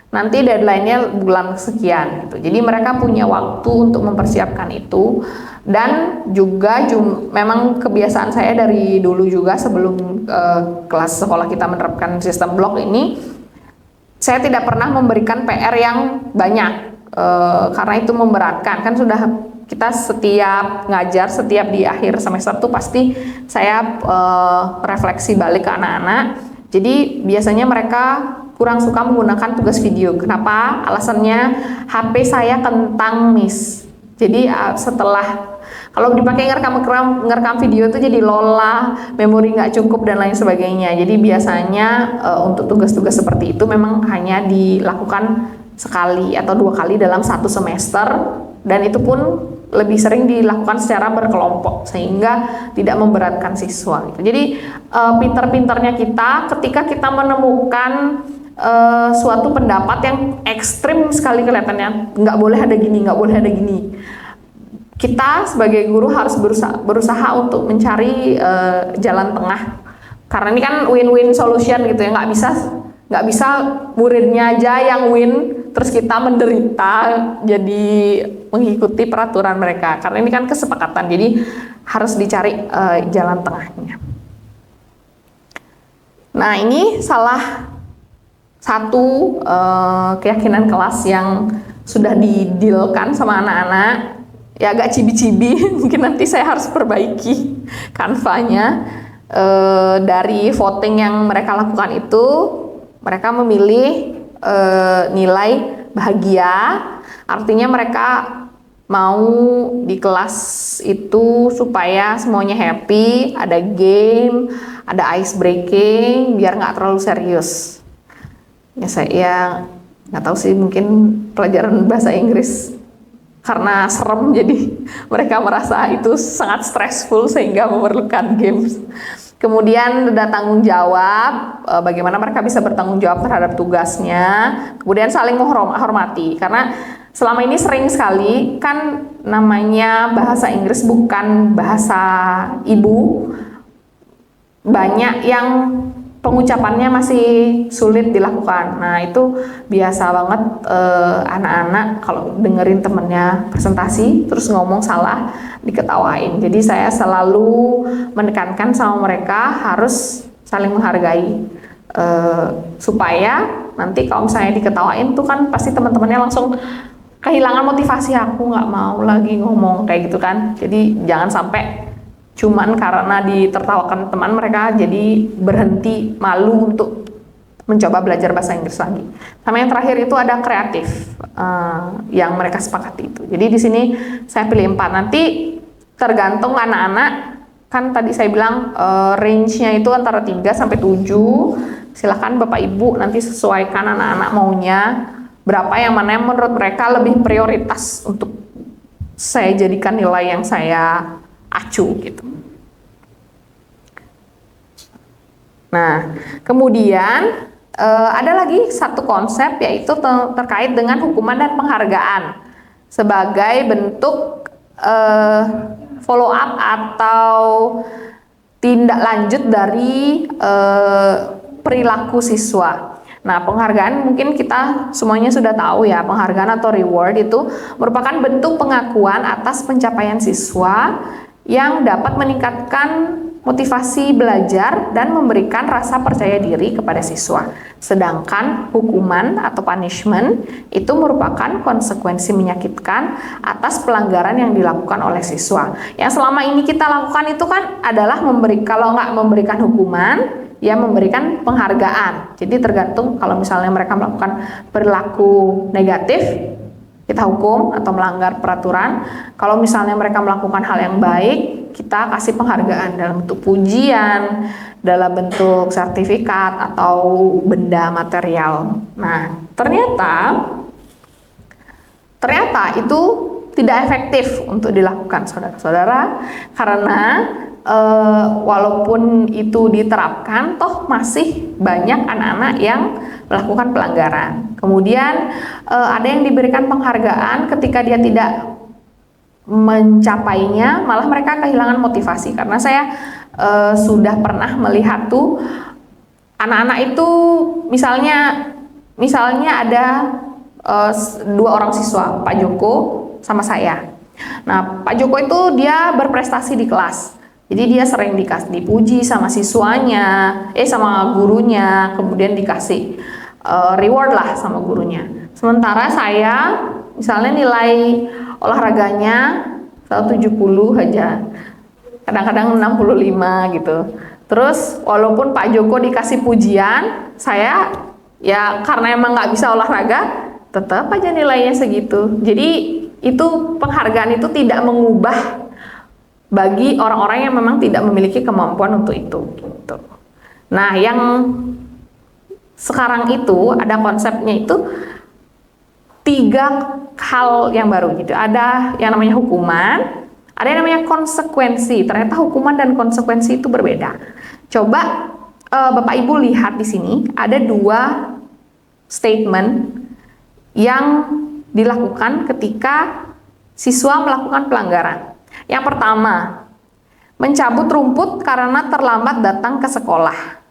nanti deadline-nya bulan sekian gitu. Jadi mereka punya waktu untuk mempersiapkan itu. Dan juga memang kebiasaan saya dari dulu juga sebelum kelas sekolah kita menerapkan sistem blok ini, saya tidak pernah memberikan PR yang banyak karena itu memberatkan. Kan sudah kita setiap ngajar, setiap di akhir semester tuh pasti saya refleksi balik ke anak-anak. Jadi biasanya mereka kurang suka menggunakan tugas video. Kenapa? Alasannya HP saya kentang, Miss. Jadi setelah kalau dipakai ngerekam video itu jadi lola, memori nggak cukup dan lain sebagainya. Jadi biasanya untuk tugas-tugas seperti itu memang hanya dilakukan sekali atau 2 kali dalam 1 semester, dan itu pun lebih sering dilakukan secara berkelompok sehingga tidak memberatkan siswa. Gitu. Jadi pinter-pinternya kita ketika kita menemukan suatu pendapat yang ekstrim sekali kelihatannya, nggak boleh ada gini, nggak boleh ada gini. Kita sebagai guru harus berusaha untuk mencari jalan tengah, karena ini kan win-win solution gitu ya, nggak bisa muridnya aja yang win terus kita menderita jadi mengikuti peraturan mereka. Karena ini kan kesepakatan, jadi harus dicari jalan tengahnya. Nah, ini salah satu keyakinan kelas yang sudah didilkan sama anak-anak. Ya agak cibi-cibi, mungkin nanti saya harus perbaiki kanvanya. Dari voting yang mereka lakukan itu, mereka memilih nilai bahagia, artinya mereka mau di kelas itu supaya semuanya happy, ada game, ada ice breaking, biar nggak terlalu serius. Ya saya nggak tahu sih, mungkin pelajaran bahasa Inggris karena serem jadi mereka merasa itu sangat stressful sehingga memerlukan games. Kemudian ada tanggung jawab, bagaimana mereka bisa bertanggung jawab terhadap tugasnya. Kemudian saling menghormati, karena selama ini sering sekali kan namanya bahasa Inggris bukan bahasa ibu, banyak yang pengucapannya masih sulit dilakukan. Nah, itu biasa banget anak-anak kalau dengerin temennya presentasi terus ngomong salah diketawain. Jadi saya selalu menekankan sama mereka harus saling menghargai, supaya nanti kalau misalnya diketawain tuh kan pasti teman-temannya langsung kehilangan motivasi, aku nggak mau lagi ngomong kayak gitu kan. Jadi jangan sampai cuman karena ditertawakan teman mereka jadi berhenti, malu untuk mencoba belajar bahasa Inggris lagi. Sama yang terakhir itu ada kreatif, yang mereka sepakati itu. Jadi di sini saya pilih 4. Nanti tergantung anak-anak, kan tadi saya bilang range-nya itu antara 3 sampai 7. Silahkan Bapak Ibu nanti sesuaikan anak-anak maunya berapa, yang mana yang menurut mereka lebih prioritas untuk saya jadikan nilai yang saya acu gitu. Nah, kemudian ada lagi satu konsep, yaitu terkait dengan hukuman dan penghargaan sebagai bentuk follow up atau tindak lanjut dari perilaku siswa. Nah, penghargaan mungkin kita semuanya sudah tahu ya, penghargaan atau reward itu merupakan bentuk pengakuan atas pencapaian siswa yang dapat meningkatkan motivasi belajar dan memberikan rasa percaya diri kepada siswa. Sedangkan hukuman atau punishment itu merupakan konsekuensi menyakitkan atas pelanggaran yang dilakukan oleh siswa. Yang selama ini kita lakukan itu kan adalah kalau nggak memberikan hukuman, ya memberikan penghargaan. Jadi tergantung, kalau misalnya mereka melakukan perilaku negatif, kita hukum atau melanggar peraturan. Kalau misalnya mereka melakukan hal yang baik, kita kasih penghargaan dalam bentuk pujian, dalam bentuk sertifikat atau benda material. Nah, ternyata itu tidak efektif untuk dilakukan, saudara-saudara, karena walaupun itu diterapkan, toh masih banyak anak-anak yang melakukan pelanggaran. Kemudian ada yang diberikan penghargaan ketika dia tidak mencapainya, malah mereka kehilangan motivasi. Karena saya sudah pernah melihat tuh anak-anak itu misalnya ada 2 orang siswa, Pak Joko sama saya. Nah, Pak Joko itu dia berprestasi di kelas. Jadi dia sering dipuji sama siswanya, sama gurunya, kemudian dikasih reward lah sama gurunya. Sementara saya misalnya nilai olahraganya 170 aja, kadang-kadang 65 gitu. Terus walaupun Pak Joko dikasih pujian, saya ya karena emang nggak bisa olahraga, tetap aja nilainya segitu. Jadi itu penghargaan itu tidak mengubah bagi orang-orang yang memang tidak memiliki kemampuan untuk itu gitu. Nah, yang sekarang itu ada konsepnya itu 3 hal yang baru gitu. Ada yang namanya hukuman, ada yang namanya konsekuensi. Ternyata hukuman dan konsekuensi itu berbeda. Coba Bapak Ibu lihat di sini ada 2 statement yang dilakukan ketika siswa melakukan pelanggaran. Yang pertama, mencabut rumput karena terlambat datang ke sekolah.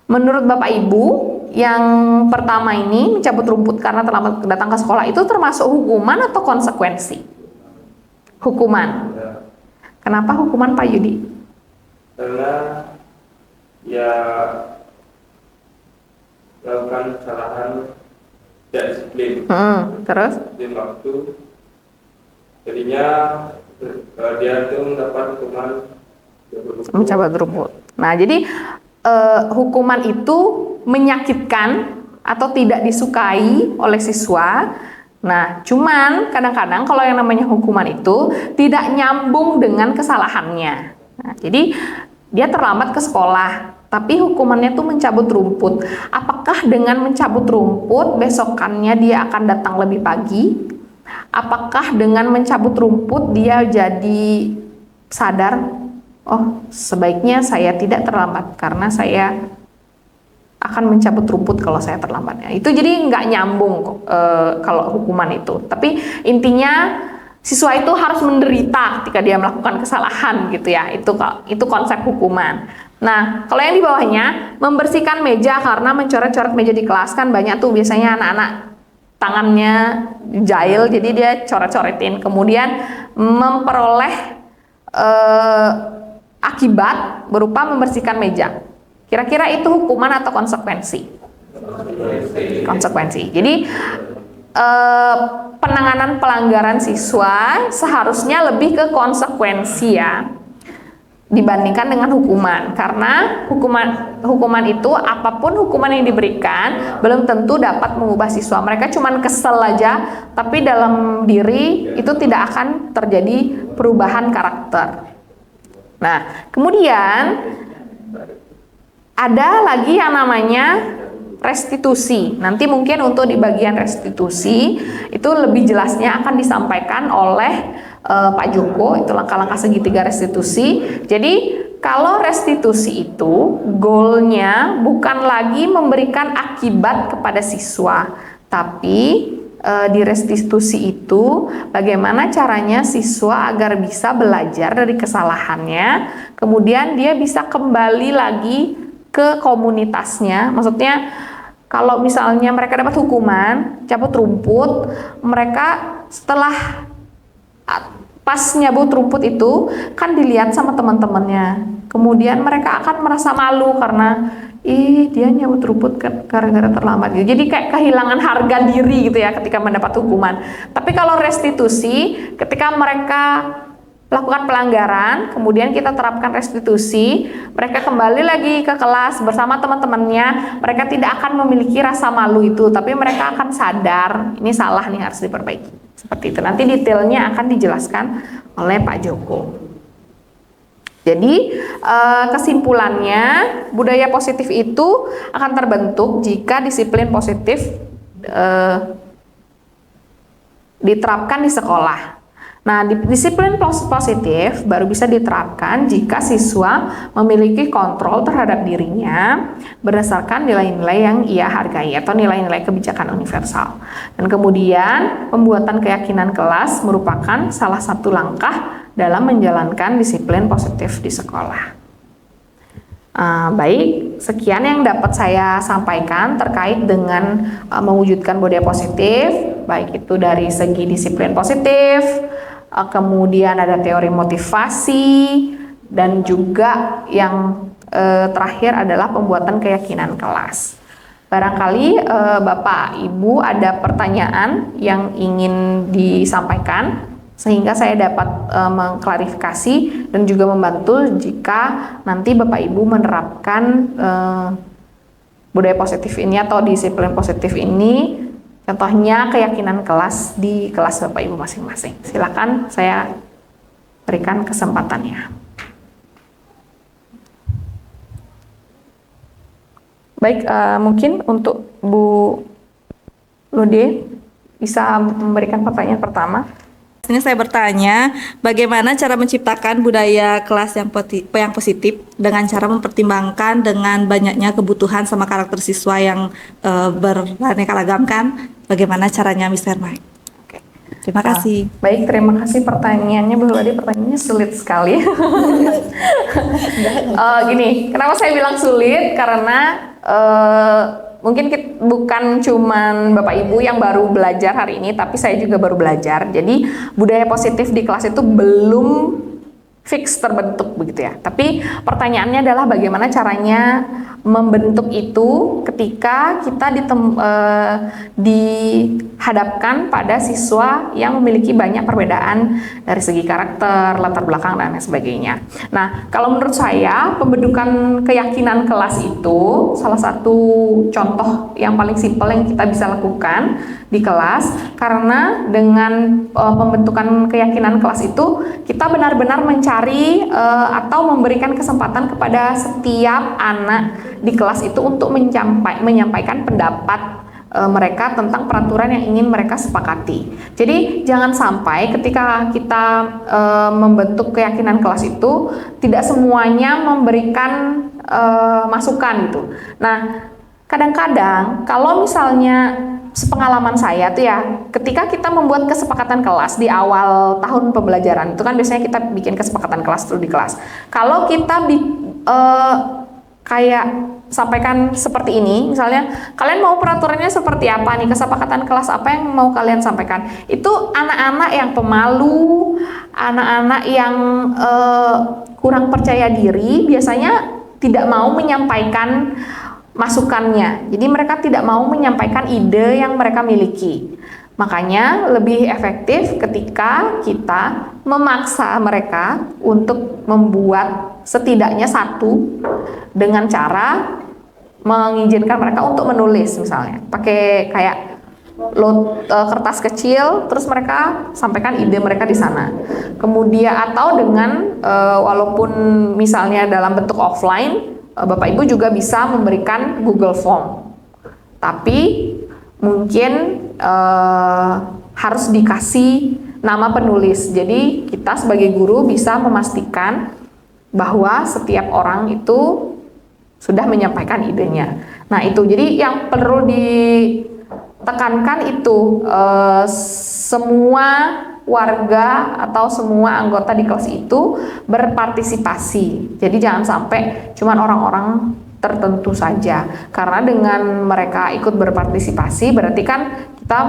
Menurut Bapak Ibu, yang pertama ini mencabut rumput karena terlambat datang ke sekolah itu termasuk hukuman atau konsekuensi? Hukuman. Kenapa hukuman, Pak Yudi? Karena ya melakukan kesalahan tidak disiplin. Terus? Disiplin waktu. Jadinya dia itu mendapat hukuman mencabut rumput. Nah, jadi hukuman itu menyakitkan atau tidak disukai oleh siswa. Nah, cuman kadang-kadang kalau yang namanya hukuman itu tidak nyambung dengan kesalahannya. Nah, jadi dia terlambat ke sekolah, tapi hukumannya tuh mencabut rumput. Apakah dengan mencabut rumput besokannya dia akan datang lebih pagi? Apakah dengan mencabut rumput dia jadi sadar, oh sebaiknya saya tidak terlambat karena saya akan mencabut rumput kalau saya terlambatnya. Itu jadi nggak nyambung kalau hukuman itu. Tapi intinya siswa itu harus menderita ketika dia melakukan kesalahan gitu ya. Itu konsep hukuman. Nah, kalau yang di bawahnya membersihkan meja karena mencoret-coret meja di kelas, kan banyak tuh biasanya anak-anak tangannya jahil, jadi dia coret-coretin. Kemudian memperoleh akibat berupa membersihkan meja. Kira-kira itu hukuman atau konsekuensi? Konsekuensi. Jadi penanganan pelanggaran siswa seharusnya lebih ke konsekuensi ya, dibandingkan dengan hukuman. Karena hukuman itu, apapun hukuman yang diberikan belum tentu dapat mengubah siswa. Mereka cuma kesel aja, tapi dalam diri itu tidak akan terjadi perubahan karakter. Nah, kemudian ada lagi yang namanya restitusi. Nanti mungkin untuk di bagian restitusi itu lebih jelasnya akan disampaikan oleh Pak Joko, itu langkah-langkah segitiga restitusi. Jadi kalau restitusi itu goalnya bukan lagi memberikan akibat kepada siswa, tapi di restitusi itu bagaimana caranya siswa agar bisa belajar dari kesalahannya, kemudian dia bisa kembali lagi ke komunitasnya. Maksudnya kalau misalnya mereka dapat hukuman cabut rumput, mereka setelah pas nyabut rumput itu kan dilihat sama teman-temannya, kemudian mereka akan merasa malu karena dia nyabut rumput gara-gara terlambat gitu. Jadi kayak kehilangan harga diri gitu ya ketika mendapat hukuman. Tapi kalau restitusi, ketika mereka lakukan pelanggaran, kemudian kita terapkan restitusi, mereka kembali lagi ke kelas bersama teman-temannya, mereka tidak akan memiliki rasa malu itu, tapi mereka akan sadar, ini salah nih, harus diperbaiki. Seperti itu, nanti detailnya akan dijelaskan oleh Pak Joko. Jadi kesimpulannya, budaya positif itu akan terbentuk jika disiplin positif diterapkan di sekolah. Nah, disiplin positif baru bisa diterapkan jika siswa memiliki kontrol terhadap dirinya berdasarkan nilai-nilai yang ia hargai atau nilai-nilai kebijakan universal. Dan kemudian pembuatan keyakinan kelas merupakan salah satu langkah dalam menjalankan disiplin positif di sekolah. Baik, sekian yang dapat saya sampaikan terkait dengan mewujudkan budaya positif, baik itu dari segi disiplin positif, kemudian ada teori motivasi, dan juga yang terakhir adalah pembuatan keyakinan kelas. Barangkali Bapak Ibu ada pertanyaan yang ingin disampaikan sehingga saya dapat mengklarifikasi dan juga membantu jika nanti Bapak Ibu menerapkan budaya positif ini atau disiplin positif ini. Contohnya keyakinan kelas di kelas Bapak Ibu masing-masing. Silakan, saya berikan kesempatannya. Baik, mungkin untuk Bu Lode bisa memberikan pertanyaan pertama. Ini saya bertanya, bagaimana cara menciptakan budaya kelas yang positif dengan cara mempertimbangkan dengan banyaknya kebutuhan sama karakter siswa yang beraneka ragam kan? Bagaimana caranya, Mr. Mike? Oke. Terima kasih. Baik, terima kasih pertanyaannya Bu Lode. Pertanyaannya sulit sekali. Gini, kenapa saya bilang sulit? Karena mungkin bukan cuman Bapak Ibu yang baru belajar hari ini, tapi saya juga baru belajar. Jadi budaya positif di kelas itu belum fix terbentuk begitu ya. Tapi pertanyaannya adalah bagaimana caranya membentuk itu ketika kita dihadapkan pada siswa yang memiliki banyak perbedaan dari segi karakter, latar belakang, dan lain sebagainya. Nah, kalau menurut saya pembentukan keyakinan kelas itu salah satu contoh yang paling simpel yang kita bisa lakukan di kelas, karena dengan pembentukan keyakinan kelas itu kita benar-benar mencari atau memberikan kesempatan kepada setiap anak di kelas itu untuk menyampaikan pendapat mereka tentang peraturan yang ingin mereka sepakati. Jadi jangan sampai ketika kita membentuk keyakinan kelas itu tidak semuanya memberikan masukan gitu. Nah, kadang-kadang kalau misalnya sepengalaman saya tuh ya, ketika kita membuat kesepakatan kelas di awal tahun pembelajaran itu kan biasanya kita bikin kesepakatan kelas tuh di kelas. Kalau kita kayak sampaikan seperti ini, misalnya kalian mau peraturannya seperti apa nih, kesepakatan kelas apa yang mau kalian sampaikan, itu anak-anak yang pemalu, anak-anak yang kurang percaya diri biasanya tidak mau menyampaikan masukannya. Jadi mereka tidak mau menyampaikan ide yang mereka miliki. Makanya lebih efektif ketika kita memaksa mereka untuk membuat setidaknya satu dengan cara mengizinkan mereka untuk menulis, misalnya pakai kayak kertas kecil, terus mereka sampaikan ide mereka di sana. Kemudian atau dengan walaupun misalnya dalam bentuk offline, Bapak Ibu juga bisa memberikan Google Form, tapi mungkin harus dikasih nama penulis. Jadi kita sebagai guru bisa memastikan bahwa setiap orang itu sudah menyampaikan idenya. Nah itu, jadi yang perlu ditekankan itu semua warga atau semua anggota di kelas itu berpartisipasi. Jadi jangan sampai cuman orang-orang tertentu saja, karena dengan mereka ikut berpartisipasi berarti kan kita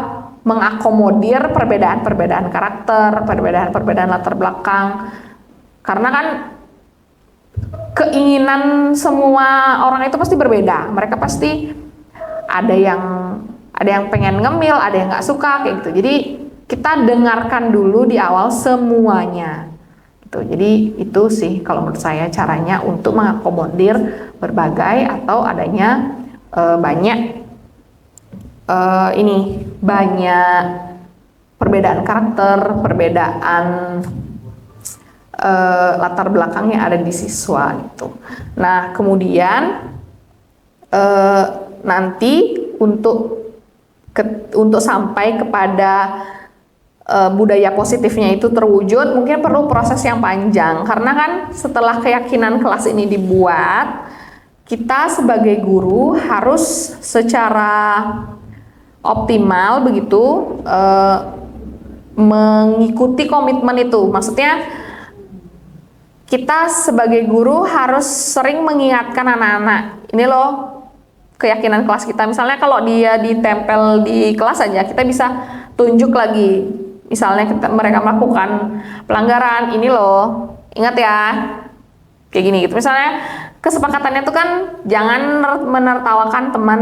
mengakomodir perbedaan-perbedaan karakter, perbedaan-perbedaan latar belakang, karena kan keinginan semua orang itu pasti berbeda. Mereka pasti ada yang pengen ngemil, ada yang nggak suka kayak gitu. Jadi kita dengarkan dulu di awal semuanya. Jadi itu sih kalau menurut saya caranya untuk mengakomodir berbagai atau adanya banyak perbedaan karakter, perbedaan latar belakang yang ada di siswa gitu. Nah kemudian nanti untuk sampai kepada budaya positifnya itu terwujud mungkin perlu proses yang panjang, karena kan setelah keyakinan kelas ini dibuat, kita sebagai guru harus secara optimal begitu mengikuti komitmen itu. Maksudnya kita sebagai guru harus sering mengingatkan anak-anak, ini loh keyakinan kelas kita. Misalnya kalau dia ditempel di kelas aja, kita bisa tunjuk lagi. Misalnya mereka melakukan pelanggaran, ini loh, ingat ya, kayak gini gitu. Misalnya kesepakatannya itu kan jangan menertawakan teman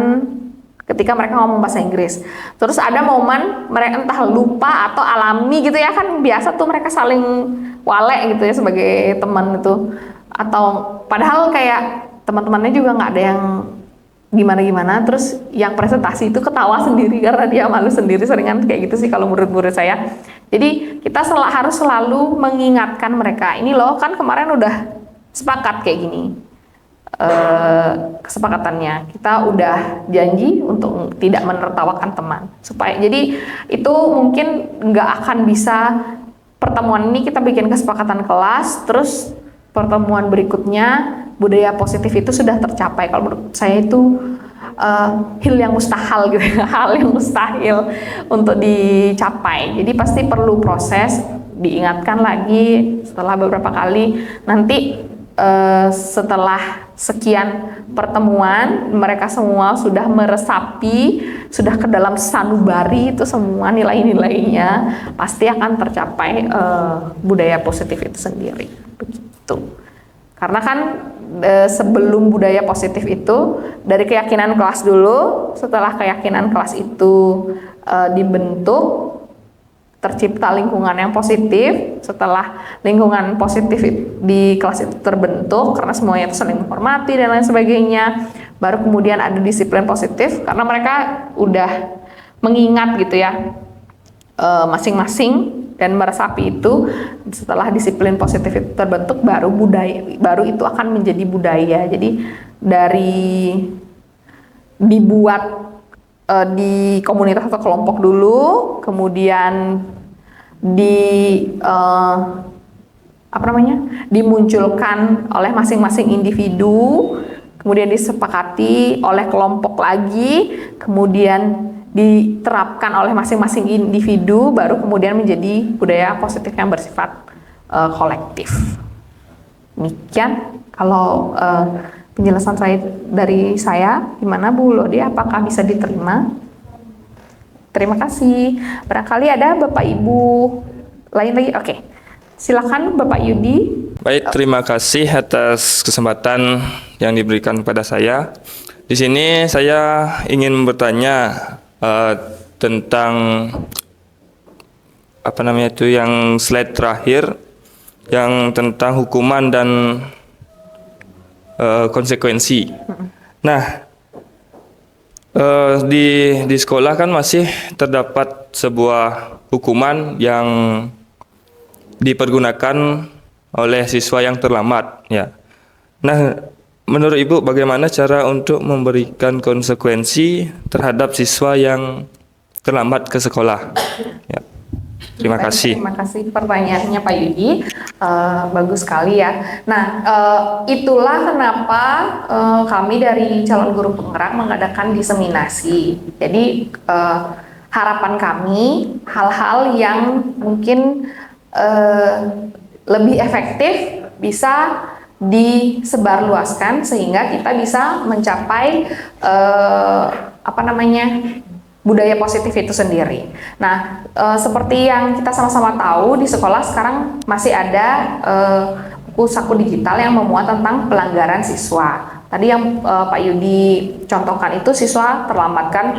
ketika mereka ngomong bahasa Inggris. Terus ada momen mereka entah lupa atau alami gitu ya, kan biasa tuh mereka saling walek gitu ya sebagai teman itu. Atau padahal kayak teman-temannya juga nggak ada yang gimana-gimana, terus yang presentasi itu ketawa sendiri karena dia malu sendiri, seringan kayak gitu sih kalau murid-murid saya. Jadi kita harus selalu mengingatkan mereka, ini loh kan kemarin udah sepakat kayak gini kesepakatannya, kita udah janji untuk tidak menertawakan teman, supaya jadi itu mungkin nggak akan bisa pertemuan ini kita bikin kesepakatan kelas, terus pertemuan berikutnya budaya positif itu sudah tercapai. Kalau menurut saya itu hal yang mustahil gitu, hal yang mustahil untuk dicapai. Jadi pasti perlu proses, diingatkan lagi setelah beberapa kali. Nanti setelah sekian pertemuan mereka semua sudah meresapi, sudah ke dalam sanubari itu semua nilai-nilainya, pasti akan tercapai budaya positif itu sendiri. Begitu. Karena kan sebelum budaya positif itu dari keyakinan kelas dulu, setelah keyakinan kelas itu dibentuk, tercipta lingkungan yang positif. Setelah lingkungan positif di kelas itu terbentuk, karena semuanya itu saling menghormati dan lain sebagainya, baru kemudian ada disiplin positif karena mereka udah mengingat gitu ya masing-masing dan meresapi itu. Setelah disiplin positif itu terbentuk, baru itu akan menjadi budaya. Jadi dari dibuat di komunitas atau kelompok dulu, kemudian dimunculkan oleh masing-masing individu, kemudian disepakati oleh kelompok lagi, kemudian diterapkan oleh masing-masing individu, baru kemudian menjadi budaya positif yang bersifat kolektif. Demikian kalau penjelasan dari saya. Gimana Bu Lodi, apakah bisa diterima? Terima kasih. Barangkali ada Bapak Ibu lain lagi? Oke. Silakan Bapak Yudi. Baik, terima kasih atas kesempatan yang diberikan kepada saya. Di sini saya ingin bertanya tentang yang slide terakhir yang tentang hukuman dan konsekuensi. Nah, di sekolah kan masih terdapat sebuah hukuman yang dipergunakan oleh siswa yang terlambat, ya. Nah, menurut Ibu bagaimana cara untuk memberikan konsekuensi terhadap siswa yang terlambat ke sekolah? Ya. Terima kasih. Terima kasih pertanyaannya Pak Yudi, bagus sekali ya. Nah, itulah kenapa kami dari calon guru penggerak mengadakan diseminasi. Jadi harapan kami hal-hal yang mungkin lebih efektif bisa disebarluaskan sehingga kita bisa mencapai budaya positif itu sendiri. Nah, seperti yang kita sama-sama tahu, di sekolah sekarang masih ada buku saku digital yang memuat tentang pelanggaran siswa. Tadi yang Pak Yudi contohkan itu siswa terlambat kan,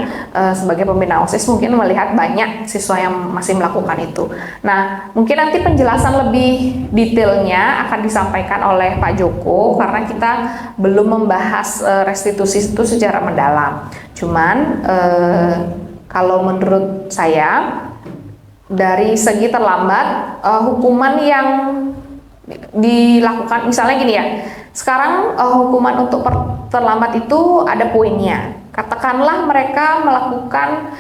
sebagai pembina OSIS mungkin melihat banyak siswa yang masih melakukan itu. Nah, mungkin nanti penjelasan lebih detailnya akan disampaikan oleh Pak Joko karena kita belum membahas restitusi itu secara mendalam. Cuman kalau menurut saya dari segi terlambat, hukuman yang dilakukan misalnya gini ya. Sekarang hukuman untuk terlambat itu ada poinnya. Katakanlah mereka melakukan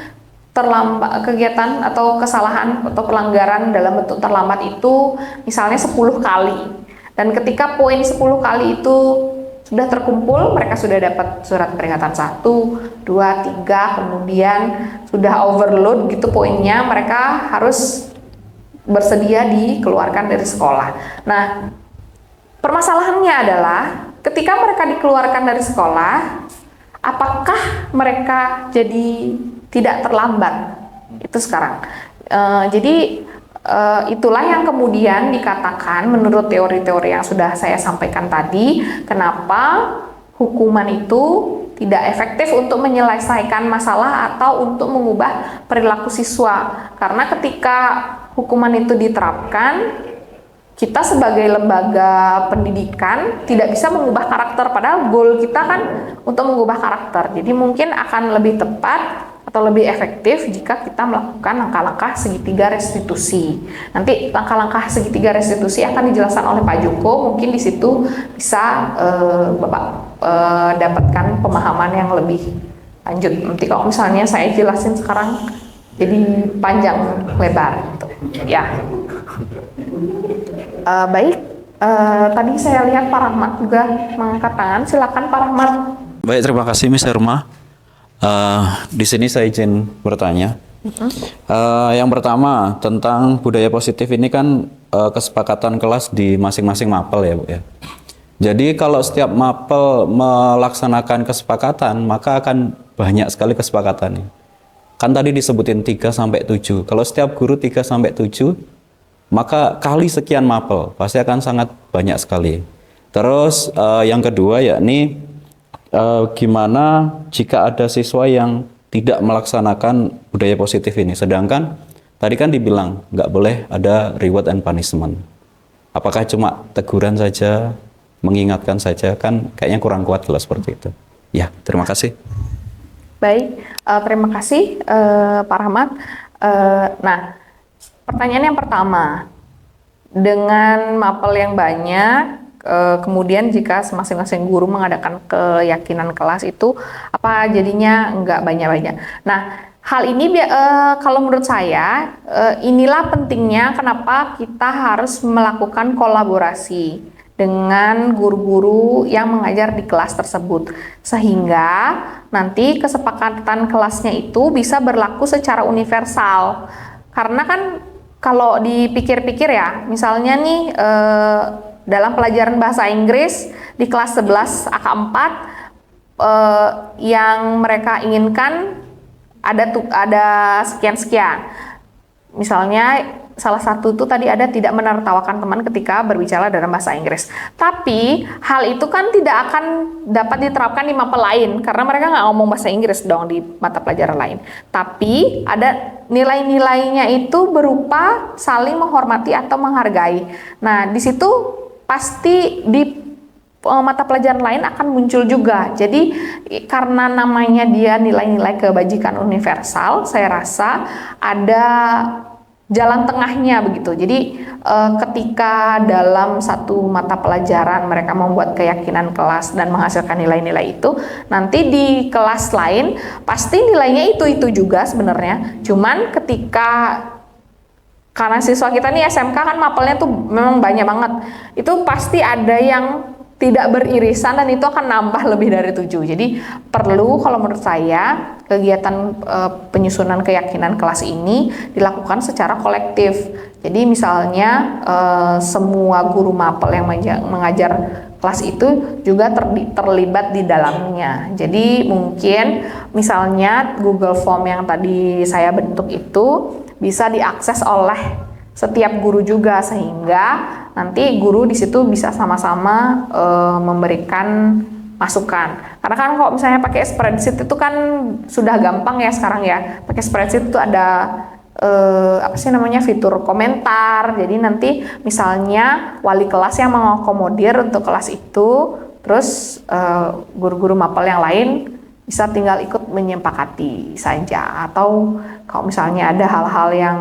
kegiatan atau kesalahan atau pelanggaran dalam bentuk terlambat itu misalnya 10 kali. Dan ketika poin 10 kali itu sudah terkumpul, mereka sudah dapat surat peringatan 1, 2, 3, kemudian sudah overload gitu poinnya, mereka harus bersedia dikeluarkan dari sekolah. Nah, permasalahannya adalah ketika mereka dikeluarkan dari sekolah, apakah mereka jadi tidak terlambat? Itu sekarang. Jadi itulah yang kemudian dikatakan menurut teori-teori yang sudah saya sampaikan tadi, kenapa hukuman itu tidak efektif untuk menyelesaikan masalah atau untuk mengubah perilaku siswa. Karena ketika hukuman itu diterapkan, kita sebagai lembaga pendidikan tidak bisa mengubah karakter, padahal goal kita kan untuk mengubah karakter. Jadi mungkin akan lebih tepat atau lebih efektif jika kita melakukan langkah-langkah segitiga restitusi. Nanti langkah-langkah segitiga restitusi akan dijelaskan oleh Pak Joko, mungkin di situ bisa Bapak dapatkan pemahaman yang lebih lanjut. Nanti kalau misalnya saya jelasin sekarang jadi panjang lebar gitu. Ya. Baik, tadi saya lihat Pak Rahmat juga mengangkat tangan. Silakan Pak Rahmat. Baik, terima kasih Miss Herma. Di sini saya izin bertanya. Yang pertama tentang budaya positif ini kan kesepakatan kelas di masing-masing mapel ya Bu ya. Jadi kalau setiap mapel melaksanakan kesepakatan, maka akan banyak sekali kesepakatannya. Kan tadi disebutin 3 sampai 7. Kalau setiap guru 3 sampai 7, maka kali sekian mapel, pasti akan sangat banyak sekali. Terus yang kedua yakni gimana jika ada siswa yang tidak melaksanakan budaya positif ini. Sedangkan tadi kan dibilang nggak boleh ada reward and punishment. Apakah cuma teguran saja, mengingatkan saja, kan kayaknya kurang kuat kalau seperti itu. Ya, terima kasih. Baik, terima kasih Pak Rahmat. Nah, pertanyaan yang pertama, dengan mapel yang banyak, kemudian jika masing-masing guru mengadakan keyakinan kelas itu, apa jadinya nggak banyak-banyak. Nah, hal ini kalau menurut saya, inilah pentingnya kenapa kita harus melakukan kolaborasi dengan guru-guru yang mengajar di kelas tersebut, sehingga nanti kesepakatan kelasnya itu bisa berlaku secara universal. Karena kan kalau dipikir-pikir ya, misalnya nih dalam pelajaran bahasa Inggris di kelas 11 AK4 yang mereka inginkan ada sekian-sekian. Misalnya salah satu itu tadi ada tidak menertawakan teman ketika berbicara dalam bahasa Inggris. Tapi hal itu kan tidak akan dapat diterapkan di mapel lain karena mereka nggak ngomong bahasa Inggris dong di mata pelajaran lain. Tapi ada nilai-nilainya itu berupa saling menghormati atau menghargai. Nah, di situ pasti di mata pelajaran lain akan muncul juga. Jadi karena namanya dia nilai-nilai kebajikan universal, saya rasa ada jalan tengahnya begitu. Jadi ketika dalam satu mata pelajaran mereka membuat keyakinan kelas dan menghasilkan nilai-nilai itu, nanti di kelas lain pasti nilainya itu juga sebenarnya. Cuman ketika karena siswa kita nih SMK kan mapelnya tuh memang banyak banget, itu pasti ada yang tidak beririsan dan itu akan nambah lebih dari 7. Jadi perlu kalau menurut saya kegiatan penyusunan keyakinan kelas ini dilakukan secara kolektif. Jadi misalnya semua guru mapel yang mengajar kelas itu juga terlibat di dalamnya. Jadi mungkin misalnya Google Form yang tadi saya bentuk itu bisa diakses oleh setiap guru juga, sehingga nanti guru di situ bisa sama-sama memberikan masukan. Karena kan kalau misalnya pakai spreadsheet itu kan sudah gampang ya sekarang ya. Pakai spreadsheet itu ada fitur komentar. Jadi nanti misalnya wali kelas yang mengakomodir untuk kelas itu, terus guru-guru mapel yang lain bisa tinggal ikut menyepakati saja. Atau kalau misalnya ada hal-hal yang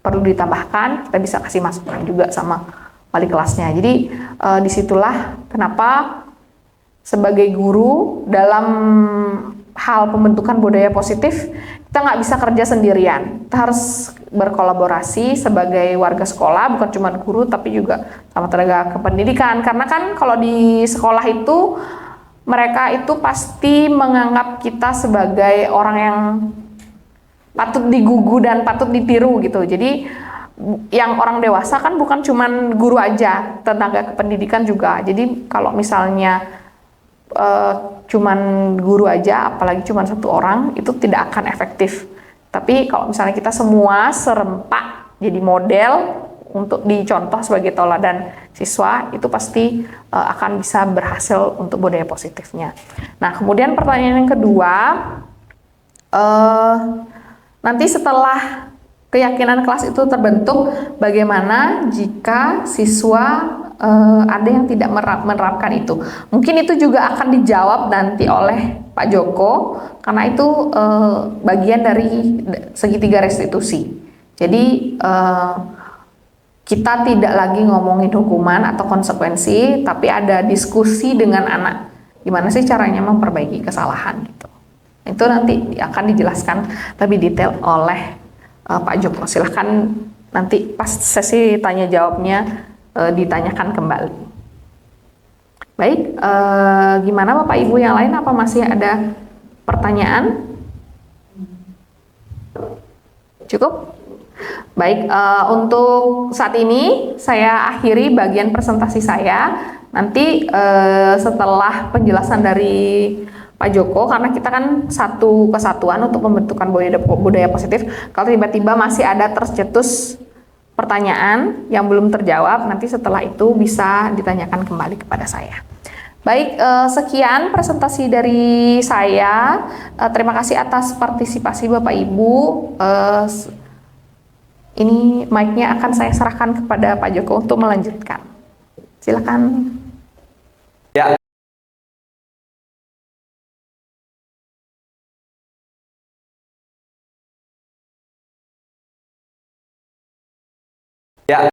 perlu ditambahkan, kita bisa kasih masukan juga sama wali kelasnya. Jadi disitulah kenapa sebagai guru dalam hal pembentukan budaya positif kita nggak bisa kerja sendirian. Kita harus berkolaborasi sebagai warga sekolah, bukan cuma guru tapi juga sama tenaga kependidikan. Karena kan kalau di sekolah itu mereka itu pasti menganggap kita sebagai orang yang patut digugu dan patut ditiru gitu. Jadi yang orang dewasa kan bukan cuman guru aja, tenaga kependidikan juga. Jadi kalau misalnya cuman guru aja, apalagi cuman satu orang, itu tidak akan efektif. Tapi kalau misalnya kita semua serempak jadi model untuk dicontoh sebagai teladan siswa, itu pasti akan bisa berhasil untuk budaya positifnya. Nah, kemudian pertanyaan yang kedua, nanti setelah keyakinan kelas itu terbentuk, bagaimana jika siswa ada yang tidak menerapkan itu? Mungkin itu juga akan dijawab nanti oleh Pak Joko, karena itu bagian dari segitiga restitusi. Jadi kita tidak lagi ngomongin hukuman atau konsekuensi, tapi ada diskusi dengan anak, gimana sih caranya memperbaiki kesalahan gitu. Itu nanti akan dijelaskan lebih detail oleh Pak Joko. Silahkan nanti pas sesi tanya jawabnya ditanyakan kembali. Baik, gimana Bapak Ibu yang lain, apa masih ada pertanyaan? Cukup? Baik, untuk saat ini saya akhiri bagian presentasi saya. Nanti setelah penjelasan dari Pak Joko, karena kita kan satu kesatuan untuk membentukkan budaya positif, kalau tiba-tiba masih ada tercetus pertanyaan yang belum terjawab, nanti setelah itu bisa ditanyakan kembali kepada saya. Baik, sekian presentasi dari saya. Terima kasih atas partisipasi Bapak Ibu. Ini mic-nya akan saya serahkan kepada Pak Joko untuk melanjutkan. Silakan. Ya,